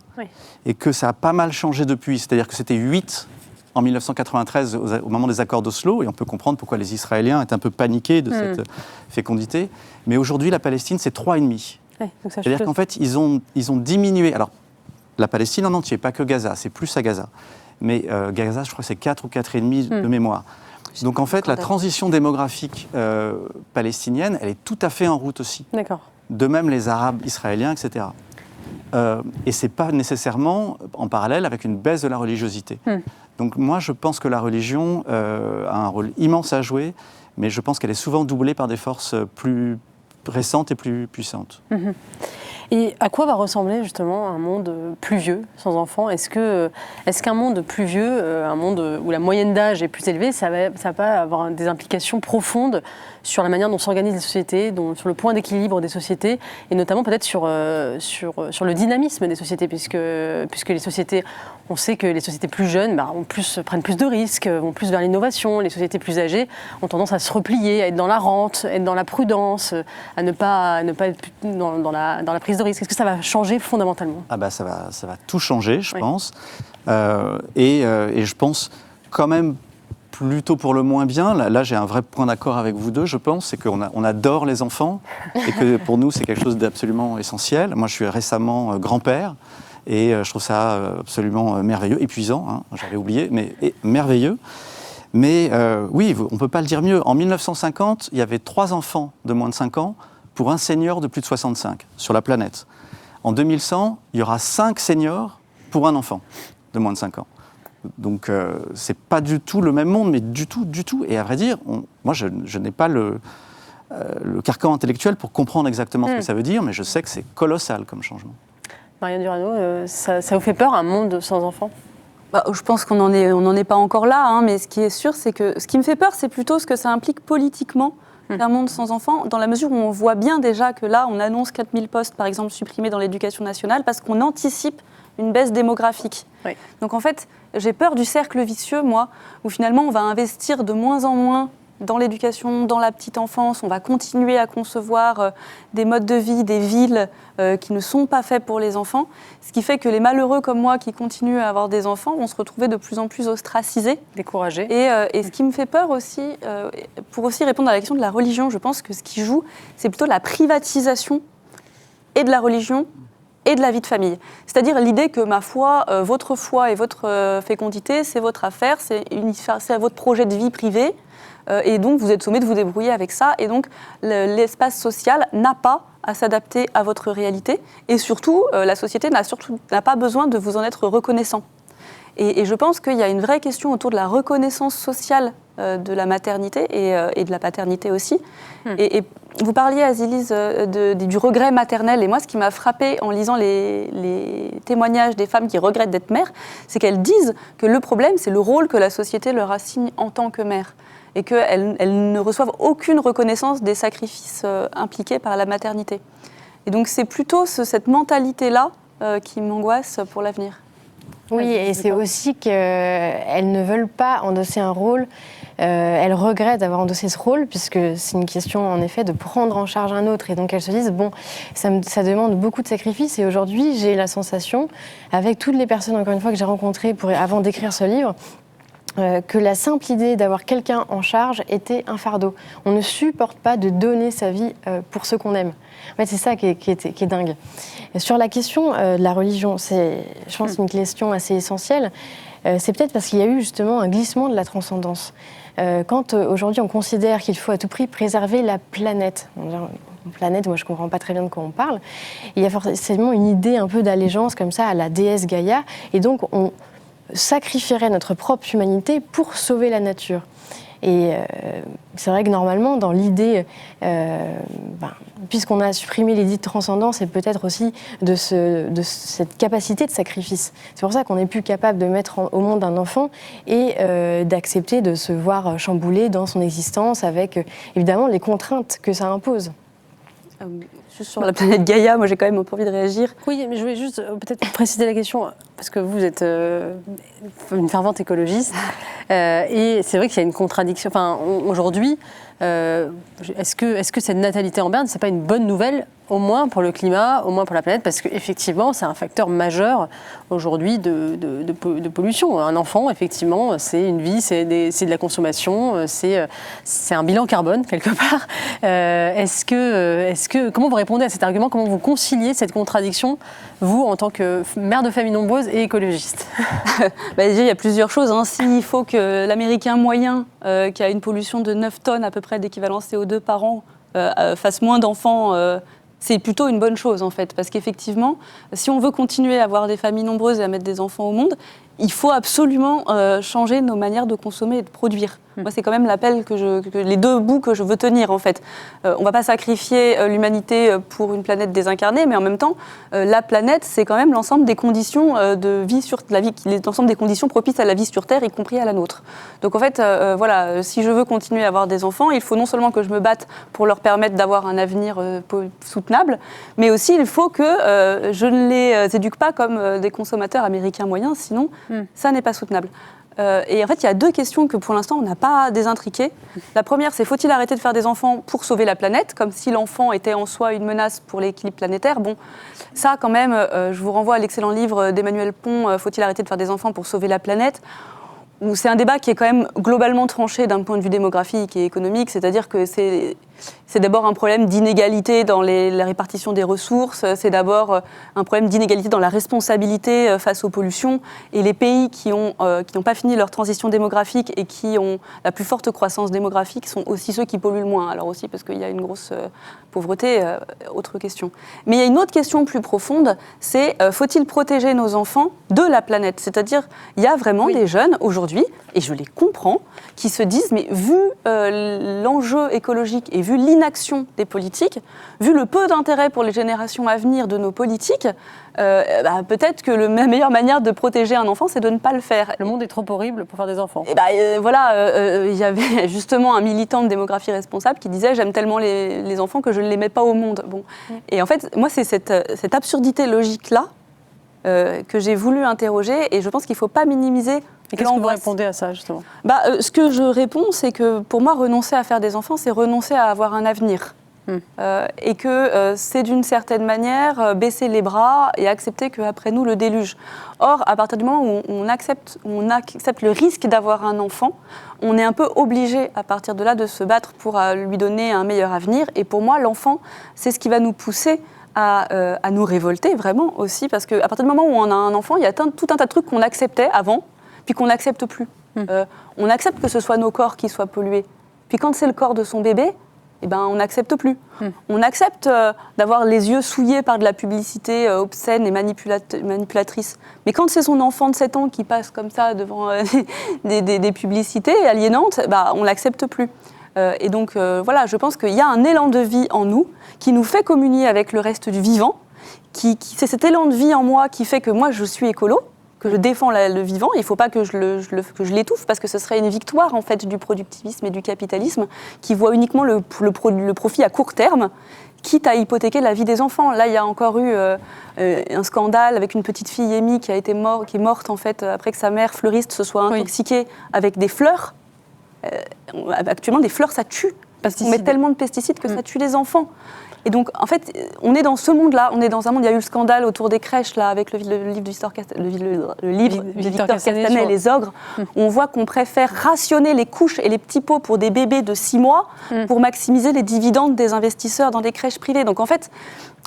et que ça a pas mal changé depuis. C'est-à-dire que c'était 8 en 1993, au moment des accords d'Oslo, et on peut comprendre pourquoi les Israéliens étaient un peu paniqués de cette fécondité. Mais aujourd'hui, la Palestine, c'est 3,5. C'est-à-dire qu'en fait, ils ont diminué. Alors, la Palestine en entier, pas que Gaza, c'est plus à Gaza. Mais Gaza, je crois que c'est 4 ou 4,5 de mémoire. Donc en fait, la transition démographique palestinienne, elle est tout à fait en route aussi.
D'accord.
De même les Arabes israéliens, etc. Et ce n'est pas nécessairement en parallèle avec une baisse de la religiosité. Donc moi, je pense que la religion a un rôle immense à jouer, mais je pense qu'elle est souvent doublée par des forces plus récentes et plus puissantes.
Et à quoi va ressembler justement un monde pluvieux, sans enfants ? Est-ce qu'un monde pluvieux, un monde où la moyenne d'âge est plus élevée, ça va avoir des implications profondes sur la manière dont s'organisent les sociétés, sur le point d'équilibre des sociétés, et notamment peut-être sur le dynamisme des sociétés, puisque les sociétés, on sait que les sociétés plus jeunes prennent plus de risques, vont plus vers l'innovation. Les sociétés plus âgées ont tendance à se replier, à être dans la rente, à être dans la prudence, à ne pas être dans la prise de risque. Est-ce que ça va changer fondamentalement ?
Ça va tout changer, je pense. Et je pense quand même plutôt pour le moins bien. Là, j'ai un vrai point d'accord avec vous deux, je pense, c'est qu'on adore les enfants et que pour nous, c'est quelque chose d'absolument essentiel. Moi, je suis récemment grand-père et je trouve ça absolument merveilleux, épuisant, hein, j'avais oublié, mais merveilleux. Mais oui, on ne peut pas le dire mieux. En 1950, il y avait 3 enfants de moins de 5 ans pour un senior de plus de 65 sur la planète. En 2100, il y aura 5 seniors pour un enfant de moins de 5 ans. Donc, c'est pas du tout le même monde, mais du tout. Et à vrai dire, moi, je n'ai pas le carcan intellectuel pour comprendre exactement ce que ça veut dire, mais je sais que c'est colossal comme changement.
Marianne Durano, ça vous fait peur, un monde sans enfants ?
Je pense qu'on n'en est pas encore là, hein, mais ce qui est sûr, c'est que ce qui me fait peur, c'est plutôt ce que ça implique politiquement, un monde sans enfants, dans la mesure où on voit bien déjà que là, on annonce 4000 postes, par exemple, supprimés dans l'éducation nationale, parce qu'on anticipe une baisse démographique. Oui. Donc en fait, j'ai peur du cercle vicieux, moi, où finalement, on va investir de moins en moins dans l'éducation, dans la petite enfance, on va continuer à concevoir des modes de vie, des villes qui ne sont pas faits pour les enfants, ce qui fait que les malheureux comme moi qui continuent à avoir des enfants vont se retrouver de plus en plus ostracisés.
Découragés.
Et ce qui me fait peur aussi, pour aussi répondre à la question de la religion, je pense que ce qui joue, c'est plutôt la privatisation et de la religion et de la vie de famille. C'est-à-dire l'idée que ma foi, votre foi et votre fécondité, c'est votre affaire, c'est votre projet de vie privée. Et donc, vous êtes sommé de vous débrouiller avec ça. Et donc, l'espace social n'a pas à s'adapter à votre réalité. Et surtout, la société n'a pas besoin de vous en être reconnaissant. Et je pense qu'il y a une vraie question autour de la reconnaissance sociale de la maternité et de la paternité aussi. Et vous parliez, Azilise, du regret maternel. Et moi, ce qui m'a frappée en lisant les témoignages des femmes qui regrettent d'être mères, c'est qu'elles disent que le problème, c'est le rôle que la société leur assigne en tant que mère. Et qu'elles ne reçoivent aucune reconnaissance des sacrifices impliqués par la maternité. Et donc c'est plutôt cette mentalité-là qui m'angoisse pour l'avenir.
Oui, et c'est aussi qu'elles ne veulent pas endosser un rôle. Elles regrettent d'avoir endossé ce rôle, puisque c'est une question, en effet, de prendre en charge un autre. Et donc elles se disent, ça demande beaucoup de sacrifices. Et aujourd'hui, j'ai la sensation, avec toutes les personnes, encore une fois, que j'ai rencontrées avant d'écrire ce livre, que la simple idée d'avoir quelqu'un en charge était un fardeau. On ne supporte pas de donner sa vie pour ceux qu'on aime. En fait, c'est ça qui est dingue. Et sur la question de la religion, c'est, je pense, une question assez essentielle. C'est peut-être parce qu'il y a eu justement un glissement de la transcendance. Quand aujourd'hui on considère qu'il faut à tout prix préserver la planète, planète, moi je ne comprends pas très bien de quoi on parle, il y a forcément une idée un peu d'allégeance comme ça à la déesse Gaïa, et donc on sacrifierait notre propre humanité pour sauver la nature. Et c'est vrai que normalement, dans l'idée, puisqu'on a supprimé l'idée de transcendance, et peut-être aussi de cette capacité de sacrifice. C'est pour ça qu'on n'est plus capable de mettre au monde un enfant et d'accepter de se voir chamboulé dans son existence avec, évidemment, les contraintes que ça impose.
Juste sur la planète Gaïa, moi j'ai quand même un peu envie de réagir.
Oui, mais je voulais juste peut-être préciser la question, parce que vous êtes une fervente écologiste, et c'est vrai qu'il y a une contradiction. Enfin, aujourd'hui, est-ce que cette natalité en berne, c'est pas une bonne nouvelle, au moins pour le climat, au moins pour la planète, parce qu'effectivement, c'est un facteur majeur aujourd'hui de pollution. Un enfant, effectivement, c'est une vie, c'est de la consommation, c'est un bilan carbone, quelque part. Comment vous répondez à cet argument? Comment vous conciliez cette contradiction, vous, en tant que mère de famille nombreuse et écologiste?
Déjà, il y a plusieurs choses. S'il faut que l'Américain moyen, qui a une pollution de 9 tonnes à peu près d'équivalent CO2 par an, fasse moins d'enfants, c'est plutôt une bonne chose en fait, parce qu'effectivement, si on veut continuer à avoir des familles nombreuses et à mettre des enfants au monde, il faut absolument changer nos manières de consommer et de produire. Moi, c'est quand même l'appel les deux bouts que je veux tenir en fait. On ne va pas sacrifier l'humanité pour une planète désincarnée, mais en même temps, la planète, c'est quand même l'ensemble des conditions de vie l'ensemble des conditions propices à la vie sur Terre, y compris à la nôtre. Donc en fait, voilà, si je veux continuer à avoir des enfants, il faut non seulement que je me batte pour leur permettre d'avoir un avenir soutenable, mais aussi il faut que je ne les éduque pas comme des consommateurs américains moyens, sinon ça n'est pas soutenable. Et en fait, il y a deux questions que pour l'instant, on n'a pas désintriquées. La première, c'est faut-il arrêter de faire des enfants pour sauver la planète, comme si l'enfant était en soi une menace pour l'équilibre planétaire. Bon, ça quand même, je vous renvoie à l'excellent livre d'Emmanuel Pont, Faut-il arrêter de faire des enfants pour sauver la planète, où c'est un débat qui est quand même globalement tranché d'un point de vue démographique et économique, c'est-à-dire que c'est d'abord un problème d'inégalité dans la répartition des ressources, c'est d'abord un problème d'inégalité dans la responsabilité face aux pollutions, et les pays qui n'ont pas fini leur transition démographique et qui ont la plus forte croissance démographique sont aussi ceux qui polluent le moins, alors aussi parce qu'il y a une grosse pauvreté, autre question. Mais il y a une autre question plus profonde, c'est faut-il protéger nos enfants de la planète? C'est-à-dire, il y a vraiment des jeunes aujourd'hui, et je les comprends, qui se disent, mais vu l'enjeu écologique et vu l'inaction des politiques, vu le peu d'intérêt pour les générations à venir de nos politiques, peut-être que la meilleure manière de protéger un enfant, c'est de ne pas le faire.
Le monde est trop horrible pour faire des enfants.
Et il y avait justement un militant de démographie responsable qui disait « j'aime tellement les enfants que je ne les mets pas au monde ». Bon. Et en fait, moi, c'est cette absurdité logique-là que j'ai voulu interroger, et je pense qu'il ne faut pas minimiser.
Et qu'est-ce que vous répondez à ça, justement?
Ce que je réponds, c'est que pour moi, renoncer à faire des enfants, c'est renoncer à avoir un avenir. Et que c'est d'une certaine manière baisser les bras et accepter qu'après nous, le déluge. Or, à partir du moment où on accepte le risque d'avoir un enfant, on est un peu obligé, à partir de là, de se battre pour lui donner un meilleur avenir. Et pour moi, l'enfant, c'est ce qui va nous pousser à nous révolter, vraiment, aussi. Parce qu'à partir du moment où on a un enfant, il y a tout un tas de trucs qu'on acceptait avant, puis qu'on n'accepte plus. On accepte que ce soit nos corps qui soient pollués. Puis quand c'est le corps de son bébé, on n'accepte plus. On accepte d'avoir les yeux souillés par de la publicité obscène et manipulatrice. Mais quand c'est son enfant de 7 ans qui passe comme ça devant des publicités aliénantes, on ne l'accepte plus. Et donc, je pense qu'il y a un élan de vie en nous qui nous fait communier avec le reste du vivant. C'est cet élan de vie en moi qui fait que moi, je suis écolo, que je défends le vivant. Il ne faut pas que je l'étouffe, parce que ce serait une victoire en fait, du productivisme et du capitalisme qui voit uniquement le profit à court terme, quitte à hypothéquer la vie des enfants. Là, il y a encore eu un scandale avec une petite fille, Amy, qui est morte en fait, après que sa mère fleuriste se soit intoxiquée avec des fleurs. Actuellement, des fleurs, ça tue. Parce qu'on met tellement de pesticides que ça tue les enfants. Et donc, en fait, on est dans ce monde-là. On est dans un monde. Il y a eu le scandale autour des crèches là, avec le livre de Victor Castanet, Les Ogres. Où on voit qu'on préfère rationner les couches et les petits pots pour des bébés de 6 mois pour maximiser les dividendes des investisseurs dans des crèches privées. Donc, en fait,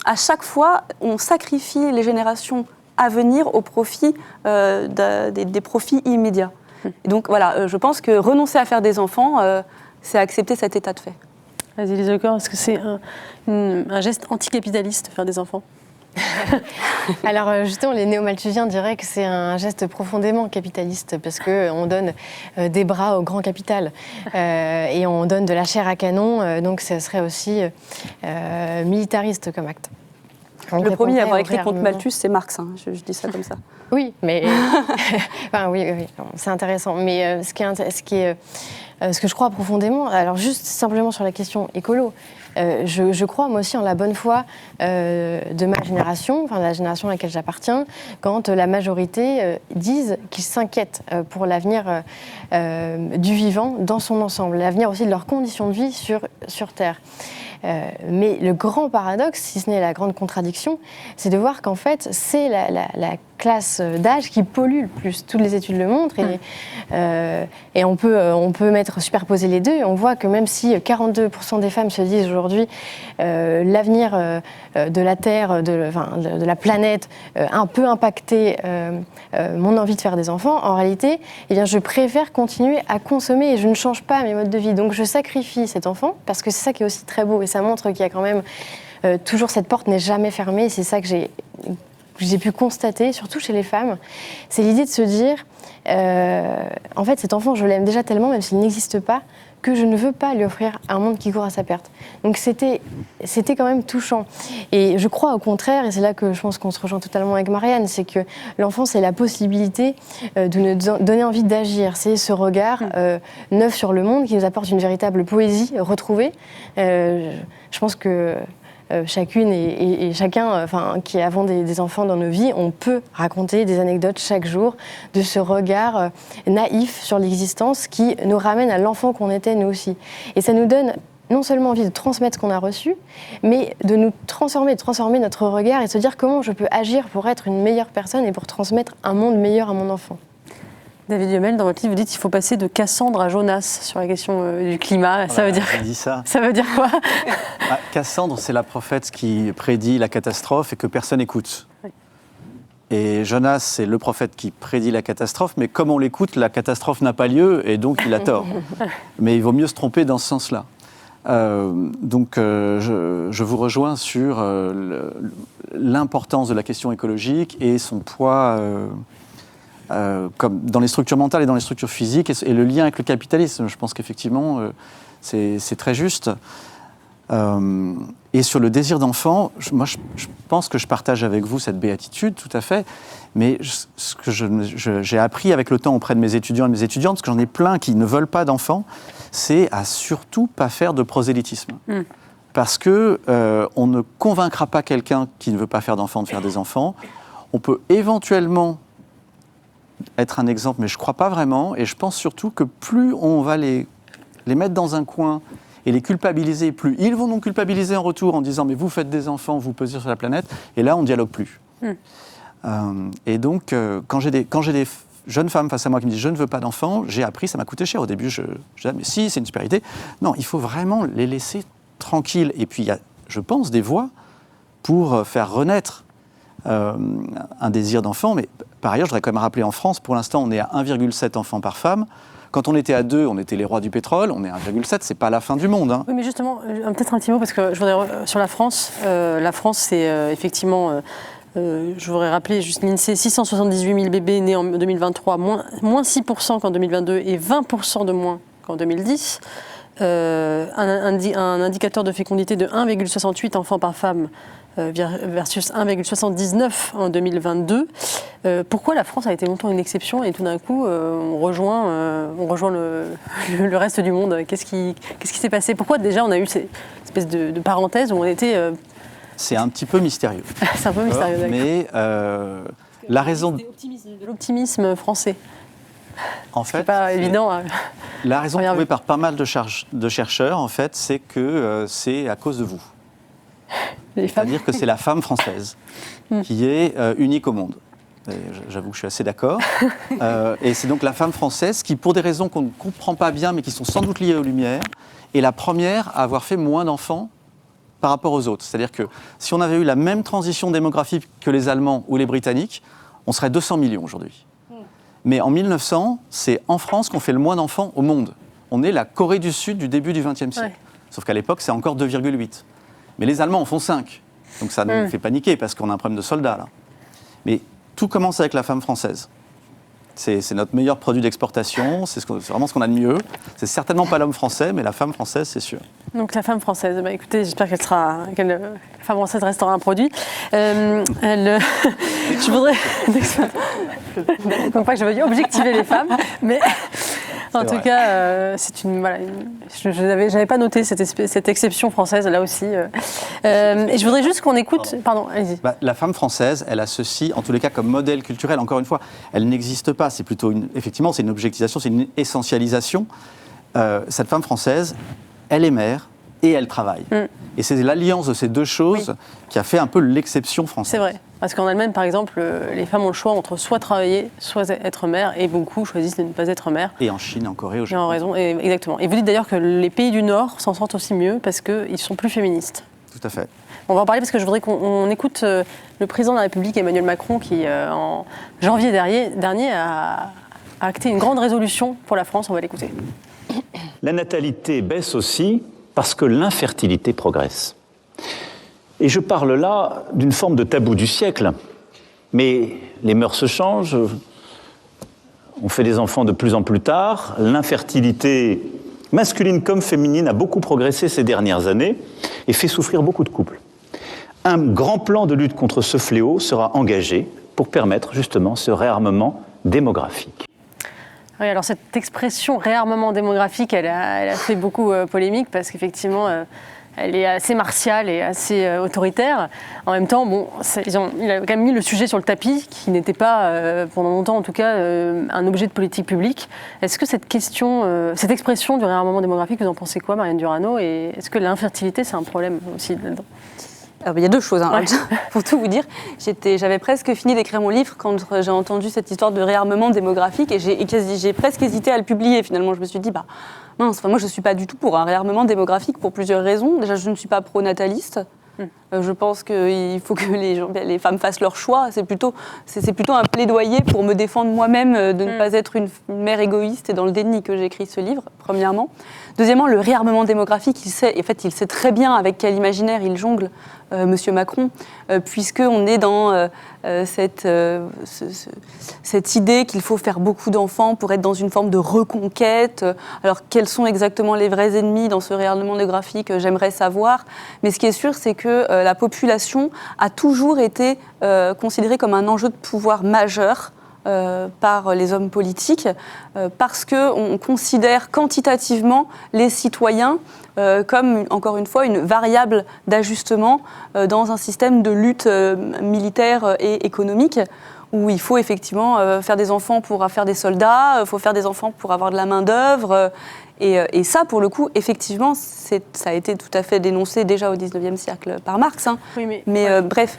à chaque fois, on sacrifie les générations à venir au profit des profits immédiats. Et donc, voilà, je pense que renoncer à faire des enfants, c'est accepter cet état de fait.
Vas-y, Lise Lecor, est-ce que c'est un geste anticapitaliste, faire des enfants?
Alors justement, les néo-malthusiens diraient que c'est un geste profondément capitaliste parce qu'on donne des bras au grand capital et on donne de la chair à canon, donc ce serait aussi militariste comme acte. On
Le premier à avoir écrit
répondrait
contre
au
Malthus, c'est Marx. Hein. Je dis ça comme ça.
Oui, mais enfin, oui, c'est intéressant. Mais ce que je crois profondément, alors juste simplement sur la question écolo, je crois moi aussi en la bonne foi de ma génération, enfin de la génération à laquelle j'appartiens, quand la majorité disent qu'ils s'inquiètent pour l'avenir du vivant dans son ensemble, l'avenir aussi de leurs conditions de vie sur Terre. Mais le grand paradoxe, si ce n'est la grande contradiction, c'est de voir qu'en fait, c'est la classe d'âge qui pollue le plus. Toutes les études le montrent et on peut superposer les deux. Et on voit que même si 42% des femmes se disent aujourd'hui l'avenir de la Terre, de la planète, un peu impacté mon envie de faire des enfants, en réalité, eh bien, je préfère continuer à consommer et je ne change pas mes modes de vie. Donc je sacrifie cet enfant parce que c'est ça qui est aussi très beau et ça montre qu'il y a quand même toujours cette porte n'est jamais fermée. C'est ça que j'ai pu constater, surtout chez les femmes, c'est l'idée de se dire, en fait, cet enfant, je l'aime déjà tellement, même s'il n'existe pas, que je ne veux pas lui offrir un monde qui court à sa perte. Donc c'était quand même touchant. Et je crois au contraire, et c'est là que je pense qu'on se rejoint totalement avec Marianne, c'est que l'enfant, c'est la possibilité de nous donner envie d'agir. C'est ce regard neuf sur le monde qui nous apporte une véritable poésie retrouvée. Je pense que chacune et chacun qui avons des enfants dans nos vies, on peut raconter des anecdotes chaque jour de ce regard naïf sur l'existence qui nous ramène à l'enfant qu'on était nous aussi. Et ça nous donne non seulement envie de transmettre ce qu'on a reçu, mais de nous transformer notre regard et de se dire comment je peux agir pour être une meilleure personne et pour transmettre un monde meilleur à mon enfant.
David Duhamel, dans votre livre, vous dites qu'il faut passer de Cassandre à Jonas sur la question du climat. Ça veut dire
ça.
Ça veut dire quoi?
Cassandre, c'est la prophète qui prédit la catastrophe et que personne n'écoute. Oui. Et Jonas, c'est le prophète qui prédit la catastrophe, mais comme on l'écoute, la catastrophe n'a pas lieu et donc il a tort. Mais il vaut mieux se tromper dans ce sens-là. Je vous rejoins sur l'importance de la question écologique et son poids comme dans les structures mentales et dans les structures physiques et le lien avec le capitalisme. Je pense qu'effectivement, c'est très juste. Et sur le désir d'enfant, je pense que je partage avec vous cette béatitude, tout à fait. Mais ce que j'ai appris avec le temps auprès de mes étudiants et de mes étudiantes, parce que j'en ai plein qui ne veulent pas d'enfants, c'est à surtout pas faire de prosélytisme. Parce que on ne convaincra pas quelqu'un qui ne veut pas faire d'enfants de faire des enfants. On peut éventuellement être un exemple, mais je ne crois pas vraiment. Et je pense surtout que plus on va les mettre dans un coin et les culpabiliser, plus ils vont nous culpabiliser en retour en disant « mais vous faites des enfants, vous pesez sur la planète », et là on ne dialogue plus. Et donc, quand j'ai des jeunes femmes face à moi qui me disent « je ne veux pas d'enfants », j'ai appris, ça m'a coûté cher au début, je disais « mais si, c'est une super idée ». Non, il faut vraiment les laisser tranquilles. Et puis il y a, je pense, des voies pour faire renaître un désir d'enfant, mais par ailleurs, je voudrais quand même rappeler en France, pour l'instant, on est à 1,7 enfants par femme. Quand on était à 2, on était les rois du pétrole. On est à 1,7, c'est pas la fin du monde. Hein.
Oui, mais justement, peut-être un petit mot, parce que je voudrais, sur la France, c'est effectivement, je voudrais rappeler juste l'INSEE, 678 000 bébés nés en 2023, moins 6% qu'en 2022 et 20% de moins qu'en 2010. Un indicateur de fécondité de 1,68 enfants par femme versus 1,79 en 2022. Pourquoi la France a été longtemps une exception et tout d'un coup on rejoint le reste du monde? Qu'est-ce qui s'est passé? Pourquoi déjà on a eu cette espèce de parenthèse où on était...
C'est un petit peu mystérieux.
C'est un peu mystérieux, d'accord.
Mais la raison...
De l'optimisme français.
En fait,
c'est pas évident.
La raison trouvée par pas mal de chercheurs, en fait, c'est que c'est à cause de vous.
les femmes.
C'est-à-dire que c'est la femme française qui est unique au monde. Et j'avoue que je suis assez d'accord. Et c'est donc la femme française qui, pour des raisons qu'on ne comprend pas bien, mais qui sont sans doute liées aux Lumières, est la première à avoir fait moins d'enfants par rapport aux autres. C'est-à-dire que si on avait eu la même transition démographique que les Allemands ou les Britanniques, on serait 200 millions aujourd'hui. Mais en 1900, c'est en France qu'on fait le moins d'enfants au monde. On est la Corée du Sud du début du XXe siècle. Ouais. Sauf qu'à l'époque, c'est encore 2,8. Mais les Allemands en font 5. Donc ça nous fait paniquer parce qu'on a un problème de soldats là. Mais tout commence avec la femme française. C'est notre meilleur produit d'exportation, c'est vraiment ce qu'on a de mieux. C'est certainement pas l'homme français, mais la femme française, c'est sûr.
Donc la femme française, écoutez, j'espère que la femme française restera un produit. Je voudrais... Donc pas que je veux objectiver les femmes, mais... En tout cas, c'est je n'avais pas noté cette exception française, là aussi. Et je voudrais juste qu'on écoute... Pardon, allez-y.
La femme française, elle a ceci, en tous les cas, comme modèle culturel. Encore une fois, elle n'existe pas. C'est plutôt, effectivement, c'est une objectivation, c'est une essentialisation. Cette femme française, elle est mère et elle travaille. Et c'est l'alliance de ces deux choses qui a fait un peu l'exception française.
C'est vrai. Parce qu'en Allemagne, par exemple, les femmes ont le choix entre soit travailler, soit être mère, et beaucoup choisissent de ne pas être mère.
Et en Chine, en Corée, au Japon.
Raison, exactement. Et vous dites d'ailleurs que les pays du Nord s'en sortent aussi mieux parce qu'ils sont plus féministes.
Tout à fait.
On va en parler parce que je voudrais qu'on écoute le président de la République, Emmanuel Macron, qui, en janvier dernier, a acté une grande résolution pour la France. On va l'écouter.
La natalité baisse aussi parce que l'infertilité progresse. Et je parle là d'une forme de tabou du siècle. Mais les mœurs se changent, on fait des enfants de plus en plus tard, l'infertilité masculine comme féminine a beaucoup progressé ces dernières années et fait souffrir beaucoup de couples. Un grand plan de lutte contre ce fléau sera engagé pour permettre justement ce réarmement démographique.
Oui, alors cette expression réarmement démographique, elle a fait beaucoup polémique parce qu'effectivement... elle est assez martiale et assez autoritaire. En même temps, il a quand même mis le sujet sur le tapis, qui n'était pas, pendant longtemps en tout cas, un objet de politique publique. Est-ce que cette expression du réarmement démographique, vous en pensez quoi, Marianne Durano? Et est-ce que l'infertilité, c'est un problème aussi là-dedans?
Il y a deux choses, pour tout vous dire. J'avais presque fini d'écrire mon livre quand j'ai entendu cette histoire de réarmement démographique et j'ai presque hésité à le publier. Finalement, je me suis dit, mince, moi je ne suis pas du tout pour un réarmement démographique pour plusieurs raisons. Déjà, je ne suis pas pro-nataliste. Je pense qu'il faut que les femmes fassent leur choix. C'est plutôt un plaidoyer pour me défendre moi-même de ne pas être une mère égoïste et dans le déni que j'écris ce livre, premièrement. Deuxièmement, le réarmement démographique, il sait très bien avec quel imaginaire il jongle, Monsieur Macron, puisqu'on est dans cette idée qu'il faut faire beaucoup d'enfants pour être dans une forme de reconquête. Alors, quels sont exactement les vrais ennemis dans ce réarmement démographique? J'aimerais savoir. Mais ce qui est sûr, c'est que la population a toujours été considérée comme un enjeu de pouvoir majeur par les hommes politiques, parce qu'on considère quantitativement les citoyens comme, encore une fois, une variable d'ajustement dans un système de lutte militaire et économique, où il faut effectivement faire des enfants pour faire des soldats, il faut faire des enfants pour avoir de la main-d'œuvre. Et ça, pour le coup, effectivement, ça a été tout à fait dénoncé déjà au XIXe siècle par Marx.
Oui,
bref,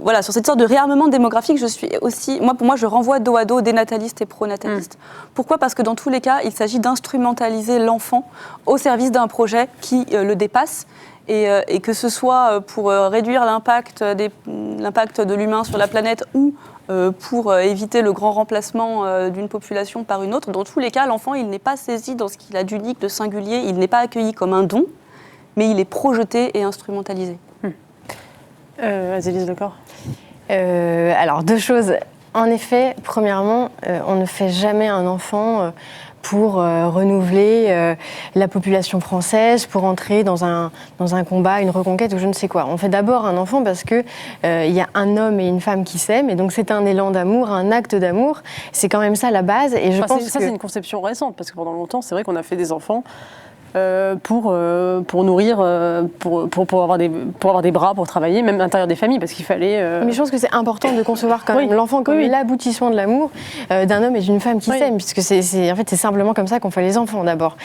voilà, sur cette sorte de réarmement démographique, je suis aussi... Pour moi, je renvoie dos à dos des natalistes et pro-natalistes. Pourquoi ? Parce que dans tous les cas, il s'agit d'instrumentaliser l'enfant au service d'un projet qui le dépasse. Et que ce soit pour réduire l'impact de l'humain sur la planète ou pour éviter le grand remplacement d'une population par une autre. Dans tous les cas, l'enfant, il n'est pas saisi dans ce qu'il a d'unique, de singulier, il n'est pas accueilli comme un don, mais il est projeté et instrumentalisé.
Azélise, d'accord.
Alors, deux choses. En effet, premièrement, on ne fait jamais un enfant pour renouveler la population française, pour entrer dans un combat, une reconquête ou je ne sais quoi. On fait d'abord un enfant parce qu'il y a un homme et une femme qui s'aiment, et donc c'est un élan d'amour, un acte d'amour. C'est quand même ça la base. Et je pense
c'est une conception récente, parce que pendant longtemps, c'est vrai qu'on a fait des enfants pour nourrir, pour avoir des bras, pour travailler, même à l'intérieur des familles, parce qu'il fallait...
Mais je pense que c'est important de concevoir quand même l'enfant comme l'aboutissement de l'amour d'un homme et d'une femme qui s'aiment, puisque c'est simplement comme ça qu'on fait les enfants d'abord.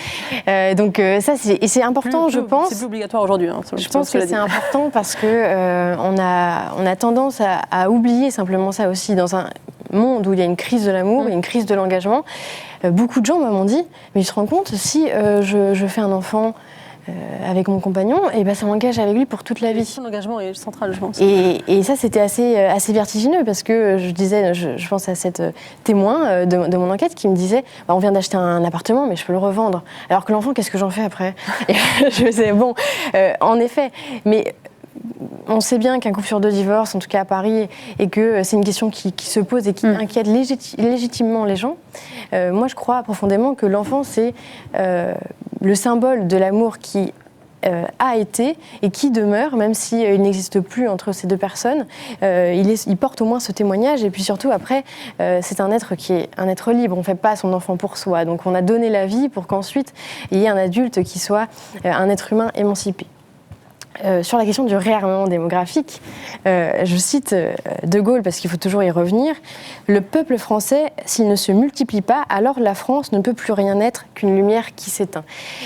Donc ça, c'est important, je pense.
C'est plus obligatoire aujourd'hui. Hein,
je pense que c'est important parce que on a tendance à oublier simplement ça aussi dans un monde où il y a une crise de l'amour et une crise de l'engagement. Beaucoup de gens m'ont dit, mais tu te rends compte, si je fais un enfant avec mon compagnon, et ben ça m'engage avec lui pour toute la vie.
L'engagement est central, je pense.
Et ça, c'était assez vertigineux parce que je pense à cette témoin de mon enquête qui me disait, on vient d'acheter un appartement, mais je peux le revendre. Alors que l'enfant, qu'est-ce que j'en fais après? Et je me disais, bon, en effet, mais on sait bien qu'un couple sur 2 divorce, en tout cas à Paris, et que c'est une question qui se pose et qui inquiète légitimement les gens. Moi, je crois profondément que l'enfant, c'est le symbole de l'amour qui a été et qui demeure, même s'il n'existe plus entre ces 2 personnes. Il porte au moins ce témoignage. Et puis surtout, après, c'est un être qui est un être libre. On ne fait pas son enfant pour soi. Donc on a donné la vie pour qu'ensuite, il y ait un adulte qui soit un être humain émancipé. Sur la question du réarmement démographique, je cite De Gaulle parce qu'il faut toujours y revenir. Le peuple français, s'il ne se multiplie pas, alors la France ne peut plus rien être qu'une lumière qui s'éteint.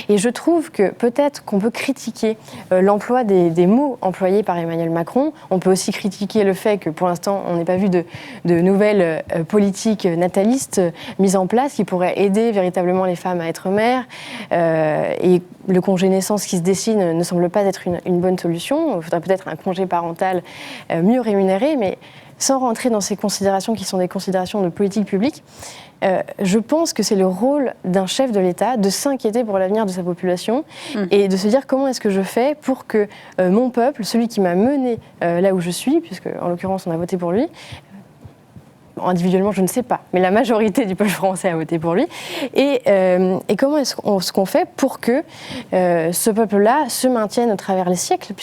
Et je trouve que peut-être qu'on peut critiquer l'emploi des mots employés par Emmanuel Macron. On peut aussi critiquer le fait que pour l'instant on n'ait pas vu de nouvelles politiques natalistes mises en place qui pourraient aider véritablement les femmes à être mères. Et le congé naissance qui se dessine ne semble pas être une bonne solution. Il faudrait peut-être un congé parental mieux rémunéré, mais sans rentrer dans ces considérations qui sont des considérations de politique publique. Je pense que c'est le rôle d'un chef de l'État de s'inquiéter pour l'avenir de sa population et de se dire comment est-ce que je fais pour que mon peuple, celui qui m'a mené là où je suis, puisque en l'occurrence on a voté pour lui, individuellement, je ne sais pas, mais la majorité du peuple français a voté pour lui. Et comment est-ce qu'on fait pour que ce peuple-là se maintienne au travers des siècles,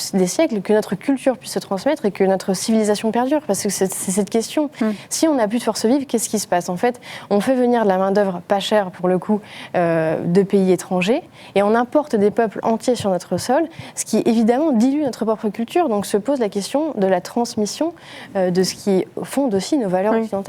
que notre culture puisse se transmettre et que notre civilisation perdure? Parce que c'est cette question. Si on n'a plus de force vive, qu'est-ce qui se passe? En fait, on fait venir de la main-d'œuvre pas chère, pour le coup, de pays étrangers, et on importe des peuples entiers sur notre sol, ce qui évidemment dilue notre propre culture. Donc se pose la question de la transmission de ce qui fonde aussi nos valeurs occidentales.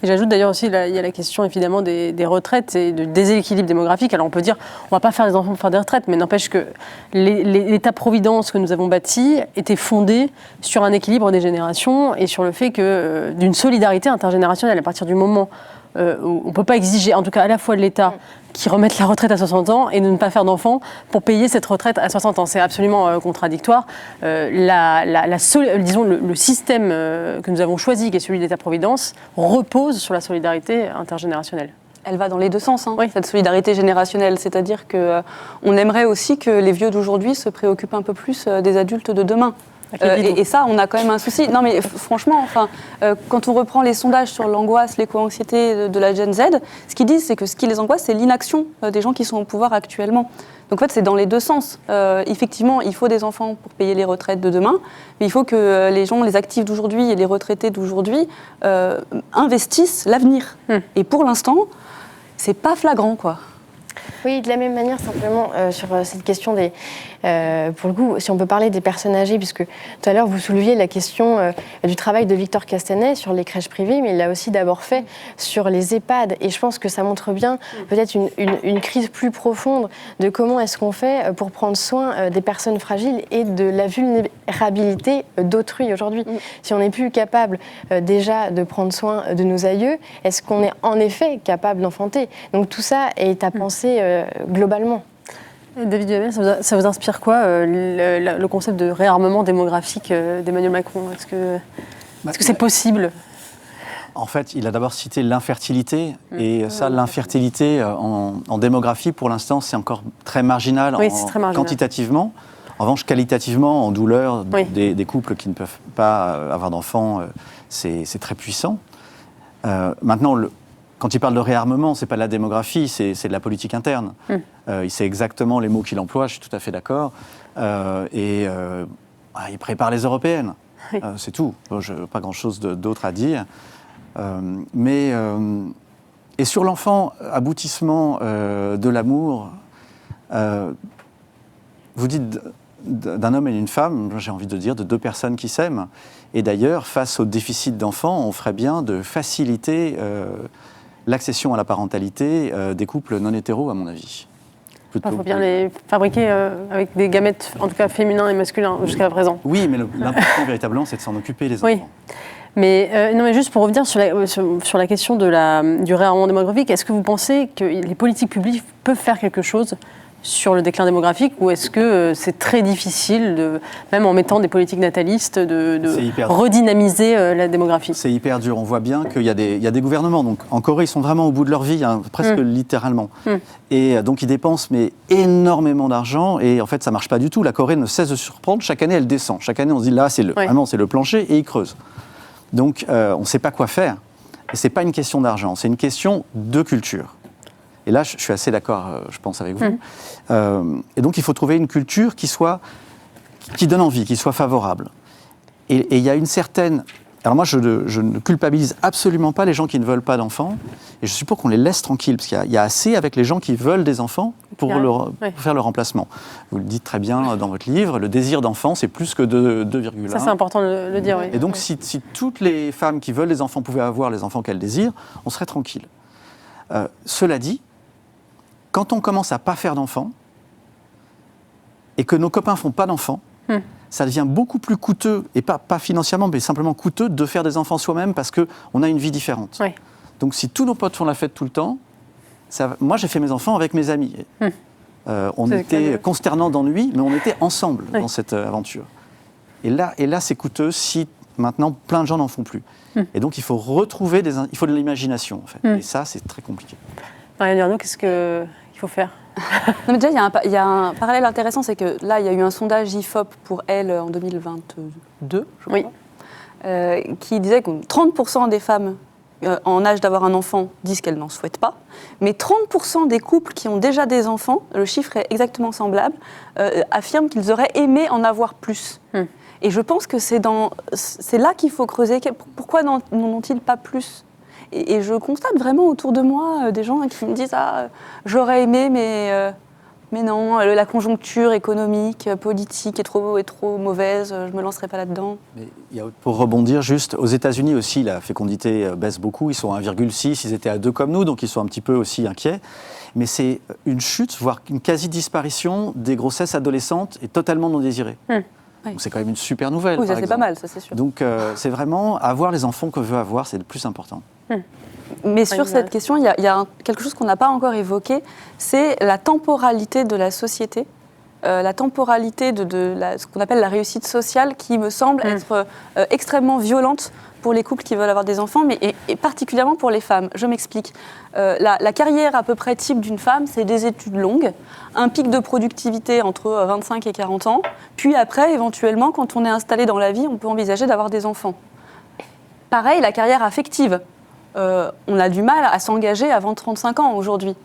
Et j'ajoute d'ailleurs aussi, il y a la question évidemment des retraites et du déséquilibre démographique. Alors on peut dire, on ne va pas faire des enfants pour faire des retraites, mais n'empêche que l'État-providence que nous avons bâti était fondé sur un équilibre des générations et sur le fait que d'une solidarité intergénérationnelle. À partir du moment où on ne peut pas exiger, en tout cas à la fois de l'État, qui remette la retraite à 60 ans et de ne pas faire d'enfants pour payer cette retraite à 60 ans. C'est absolument contradictoire. Disons, le système que nous avons choisi, qui est celui de l'État-providence, repose sur la solidarité intergénérationnelle.
Elle va dans les 2 sens, cette solidarité générationnelle. C'est-à-dire qu'on aimerait aussi que les vieux d'aujourd'hui se préoccupent un peu plus des adultes de demain. Et ça, on a quand même un souci. Non, mais franchement, quand on reprend les sondages sur l'angoisse, l'éco-anxiété de la Gen Z, ce qu'ils disent, c'est que ce qui les angoisse, c'est l'inaction des gens qui sont au pouvoir actuellement. Donc en fait, c'est dans les 2 sens. Effectivement, il faut des enfants pour payer les retraites de demain, mais il faut que les gens, les actifs d'aujourd'hui et les retraités d'aujourd'hui investissent l'avenir. Et pour l'instant, c'est pas flagrant, quoi.
Oui, de la même manière, simplement, sur cette question des... pour le coup, si on peut parler des personnes âgées, puisque tout à l'heure, vous souleviez la question du travail de Victor Castanet sur les crèches privées, mais il l'a aussi d'abord fait sur les EHPAD. Et je pense que ça montre bien peut-être une crise plus profonde de comment est-ce qu'on fait pour prendre soin des personnes fragiles et de la vulnérabilité d'autrui aujourd'hui. Si on n'est plus capable déjà de prendre soin de nos aïeux, est-ce qu'on est en effet capable d'enfanter? Donc tout ça est à penser globalement.
David Duhamel, ça vous inspire quoi, le concept de réarmement démographique d'Emmanuel Macron? Est-ce que c'est possible?
En fait, il a d'abord cité l'infertilité, et ça, l'infertilité en démographie, pour l'instant, c'est encore très marginal,
très marginal
quantitativement. En revanche, qualitativement, en douleur, des couples qui ne peuvent pas avoir d'enfants, c'est très puissant. Maintenant, quand il parle de réarmement, ce n'est pas de la démographie, c'est de la politique interne. Il sait exactement les mots qu'il emploie, je suis tout à fait d'accord. Il prépare les européennes, c'est tout. Je n'ai pas grand-chose d'autre à dire. Et sur l'enfant, aboutissement de l'amour, Vous dites d'un homme et d'une femme, j'ai envie de dire de deux personnes qui s'aiment. Et d'ailleurs, face au déficit d'enfants, on ferait bien de faciliter l'accession à la parentalité des couples non hétéros, à mon avis.
Il faut bien les fabriquer avec des gamètes, en tout cas féminins et masculins, jusqu'à présent.
Oui, mais l'important véritablement, c'est de s'en occuper, les enfants.
Oui. Mais, non, mais juste pour revenir sur la question du réarmement démographique, est-ce que vous pensez que les politiques publiques peuvent faire quelque chose sur le déclin démographique, ou est-ce que c'est très difficile, même en mettant des politiques natalistes, de redynamiser la démographie?
C'est hyper dur. On voit bien qu'il y a des gouvernements. Donc, en Corée, ils sont vraiment au bout de leur vie, presque littéralement. Et donc, ils dépensent énormément d'argent. Et en fait, ça ne marche pas du tout. La Corée ne cesse de surprendre. Chaque année, elle descend. Chaque année, on se dit, là, vraiment, c'est le plancher, et ils creusent. Donc, on ne sait pas quoi faire. Et ce n'est pas une question d'argent, c'est une question de culture. Et là, je suis assez d'accord, je pense, avec vous. Et donc, il faut trouver une culture qui donne envie, qui soit favorable. Et il y a une certaine... Alors moi, je ne culpabilise absolument pas les gens qui ne veulent pas d'enfants. Et je suis pour qu'on les laisse tranquilles, parce qu'il y a assez avec les gens qui veulent des enfants pour faire le remplacement. Vous le dites très bien dans votre livre, le désir d'enfant, c'est plus que 2,1.
Ça, c'est important de le dire, oui.
Et donc, si toutes les femmes qui veulent des enfants pouvaient avoir les enfants qu'elles désirent, on serait tranquille. Cela dit, quand on commence à ne pas faire d'enfants, et que nos copains ne font pas d'enfants, ça devient beaucoup plus coûteux, et pas financièrement, mais simplement coûteux, de faire des enfants soi-même parce qu'on a une vie différente. Oui. Donc si tous nos potes font la fête tout le temps, moi j'ai fait mes enfants avec mes amis. On était consternants d'ennui, mais on était ensemble dans cette aventure. Et là c'est coûteux si maintenant plein de gens n'en font plus. Et donc il faut retrouver il faut de l'imagination en fait. Et ça c'est très compliqué.
Marianne Vergnaud, qu'est-ce qu'il faut faire?
Non, mais déjà, il y a un parallèle intéressant, c'est que là, il y a eu un sondage IFOP pour Elle en 2022, je crois, qui disait que 30% des femmes en âge d'avoir un enfant disent qu'elles n'en souhaitent pas, mais 30% des couples qui ont déjà des enfants, le chiffre est exactement semblable, affirment qu'ils auraient aimé en avoir plus. Et je pense que c'est là qu'il faut creuser. Pourquoi n'en ont-ils pas plus ? Et je constate vraiment autour de moi des gens qui me disent « Ah, j'aurais aimé, mais non, la conjoncture économique, politique est trop mauvaise, je ne me lancerai pas là-dedans. »
Pour rebondir juste, aux États-Unis aussi, la fécondité baisse beaucoup. Ils sont à 1,6, ils étaient à 2 comme nous, donc ils sont un petit peu aussi inquiets. Mais c'est une chute, voire une quasi-disparition des grossesses adolescentes et totalement non désirées. Donc c'est quand même une super nouvelle.
Oui, ça c'est pas mal, ça c'est sûr.
Donc c'est vraiment avoir les enfants qu'on veut avoir, c'est le plus important.
Mais sur cette question, il y a quelque chose qu'on n'a pas encore évoqué, c'est la temporalité de la société, la temporalité de ce qu'on appelle la réussite sociale, qui me semble être extrêmement violente pour les couples qui veulent avoir des enfants, mais et particulièrement pour les femmes. Je m'explique. La carrière à peu près type d'une femme, c'est des études longues, un pic de productivité entre 25 et 40 ans, puis après, éventuellement, quand on est installé dans la vie, on peut envisager d'avoir des enfants. Pareil, la carrière affective. On a du mal à s'engager avant 35 ans aujourd'hui.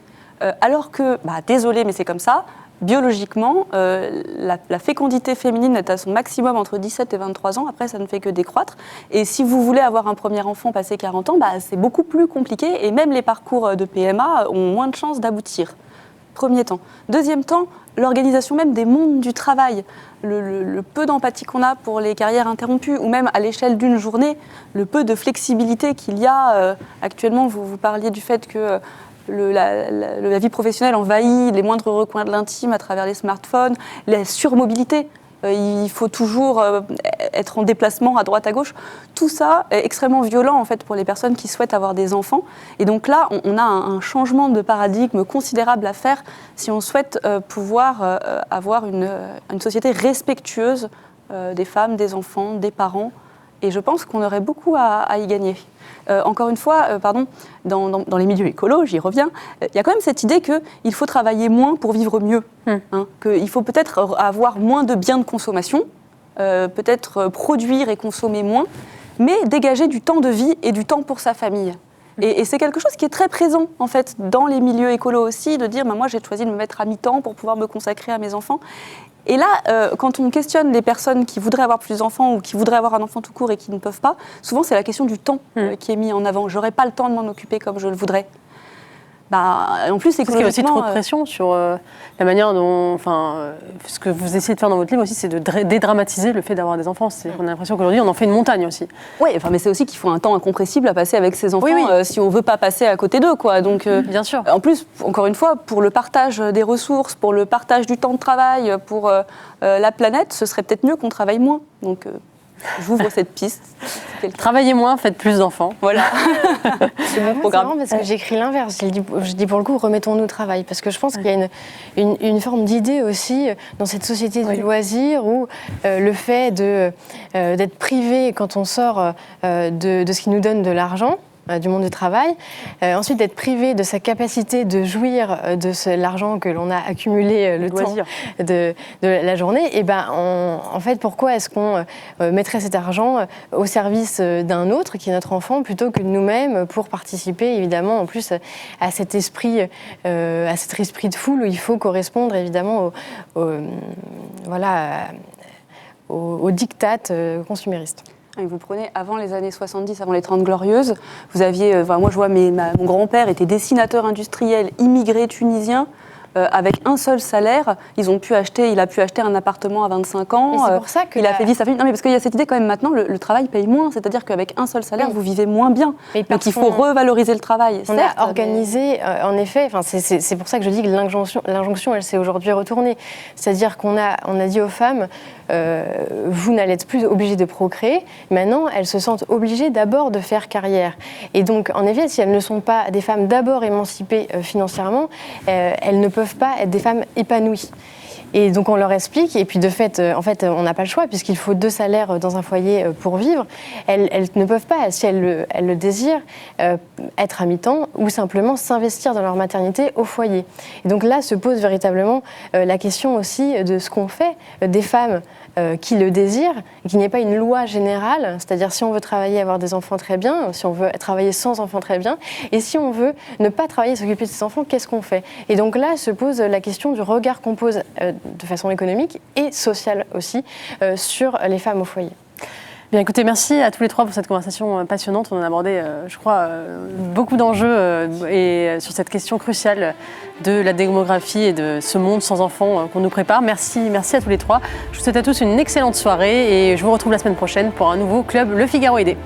Alors que, désolé, mais c'est comme ça, biologiquement, la fécondité féminine est à son maximum entre 17 et 23 ans. Après, ça ne fait que décroître. Et si vous voulez avoir un premier enfant passé 40 ans, c'est beaucoup plus compliqué. Et même les parcours de PMA ont moins de chances d'aboutir. Premier temps. Deuxième temps, l'organisation même des mondes du travail. Le peu d'empathie qu'on a pour les carrières interrompues, ou même à l'échelle d'une journée, le peu de flexibilité qu'il y a. Actuellement, vous parliez du fait que la vie professionnelle envahit les moindres recoins de l'intime à travers les smartphones, la surmobilité. Il faut toujours être en déplacement à droite, à gauche. Tout ça est extrêmement violent en fait, pour les personnes qui souhaitent avoir des enfants. Et donc là, on a un changement de paradigme considérable à faire si on souhaite pouvoir avoir une société respectueuse des femmes, des enfants, des parents. Et je pense qu'on aurait beaucoup à y gagner. Encore une fois, dans les milieux écolos, j'y reviens, il y a quand même cette idée qu'il faut travailler moins pour vivre mieux. Qu'il faut peut-être avoir moins de biens de consommation, peut-être produire et consommer moins, mais dégager du temps de vie et du temps pour sa famille. Et c'est quelque chose qui est très présent, en fait, dans les milieux écolos aussi, de dire moi j'ai choisi de me mettre à mi-temps pour pouvoir me consacrer à mes enfants. Et là, quand on questionne les personnes qui voudraient avoir plus d'enfants ou qui voudraient avoir un enfant tout court et qui ne peuvent pas, souvent c'est la question du temps qui est mise en avant. J'aurais pas le temps de m'en occuper comme je le voudrais. En plus,
Parce qu'il y a aussi trop de
écologiquement,
pression sur la manière dont, ce que vous essayez de faire dans votre livre aussi, c'est de dédramatiser le fait d'avoir des enfants. On a l'impression qu'aujourd'hui, on en fait une montagne aussi.
Oui, mais c'est aussi qu'il faut un temps incompressible à passer avec ses enfants
Oui.
si on veut pas passer à côté d'eux, quoi. Donc,
Bien sûr.
en plus, encore une fois, pour le partage des ressources, pour le partage du temps de travail, pour la planète, ce serait peut-être mieux qu'on travaille moins. Donc, j'ouvre cette piste.
Travaillez moins, faites plus d'enfants.
Voilà.
C'est marrant parce que j'écris l'inverse. Je dis pour le coup, remettons-nous au travail. Parce que je pense qu'il y a une forme d'idée aussi dans cette société du loisir où le fait d'être privé quand on sort de ce qui nous donne de l'argent, du monde du travail, ensuite d'être privé de sa capacité de jouir de l'argent que l'on a accumulé le temps de la journée, et en fait, pourquoi est-ce qu'on mettrait cet argent au service d'un autre qui est notre enfant plutôt que de nous-mêmes pour participer évidemment en plus à cet esprit de foule où il faut correspondre évidemment au diktat consumériste.
Vous prenez avant les années 70, avant les 30 Glorieuses, vous aviez, moi je vois mon grand-père était dessinateur industriel immigré tunisien. Avec un seul salaire, il a pu acheter un appartement à 25 ans.
Et c'est pour ça que
il a fait vivre sa famille. Non, mais parce qu'il y a cette idée quand même maintenant, le travail paye moins, c'est-à-dire qu'avec un seul salaire, vous vivez moins bien. Donc il faut revaloriser le travail.
On a organisé, en effet, c'est pour ça que je dis que l'injonction, elle s'est aujourd'hui retournée. C'est-à-dire qu'on a dit aux femmes, vous n'allez plus obligées de procréer. Maintenant, elles se sentent obligées d'abord de faire carrière. Et donc, en effet, si elles ne sont pas des femmes d'abord émancipées financièrement, elles ne peuvent pas être des femmes épanouies. Et donc on leur explique, et puis de fait, on n'a pas le choix, puisqu'il faut 2 salaires dans un foyer pour vivre. Elles ne peuvent pas, si elles le désirent, être à mi-temps ou simplement s'investir dans leur maternité au foyer. Et donc là se pose véritablement la question aussi de ce qu'on fait des femmes qui le désirent, et qu'il n'y ait pas une loi générale, c'est-à-dire si on veut travailler, avoir des enfants, très bien, si on veut travailler sans enfants, très bien, et si on veut ne pas travailler, s'occuper de ses enfants, qu'est-ce qu'on fait? Et donc là se pose la question du regard qu'on pose de façon économique et sociale aussi sur les femmes au foyer.
Bien, écoutez, merci à tous les trois pour cette conversation passionnante. On a abordé, je crois, beaucoup d'enjeux et sur cette question cruciale de la démographie et de ce monde sans enfants qu'on nous prépare. Merci à tous les trois. Je vous souhaite à tous une excellente soirée et je vous retrouve la semaine prochaine pour un nouveau Club Le Figaro Idée.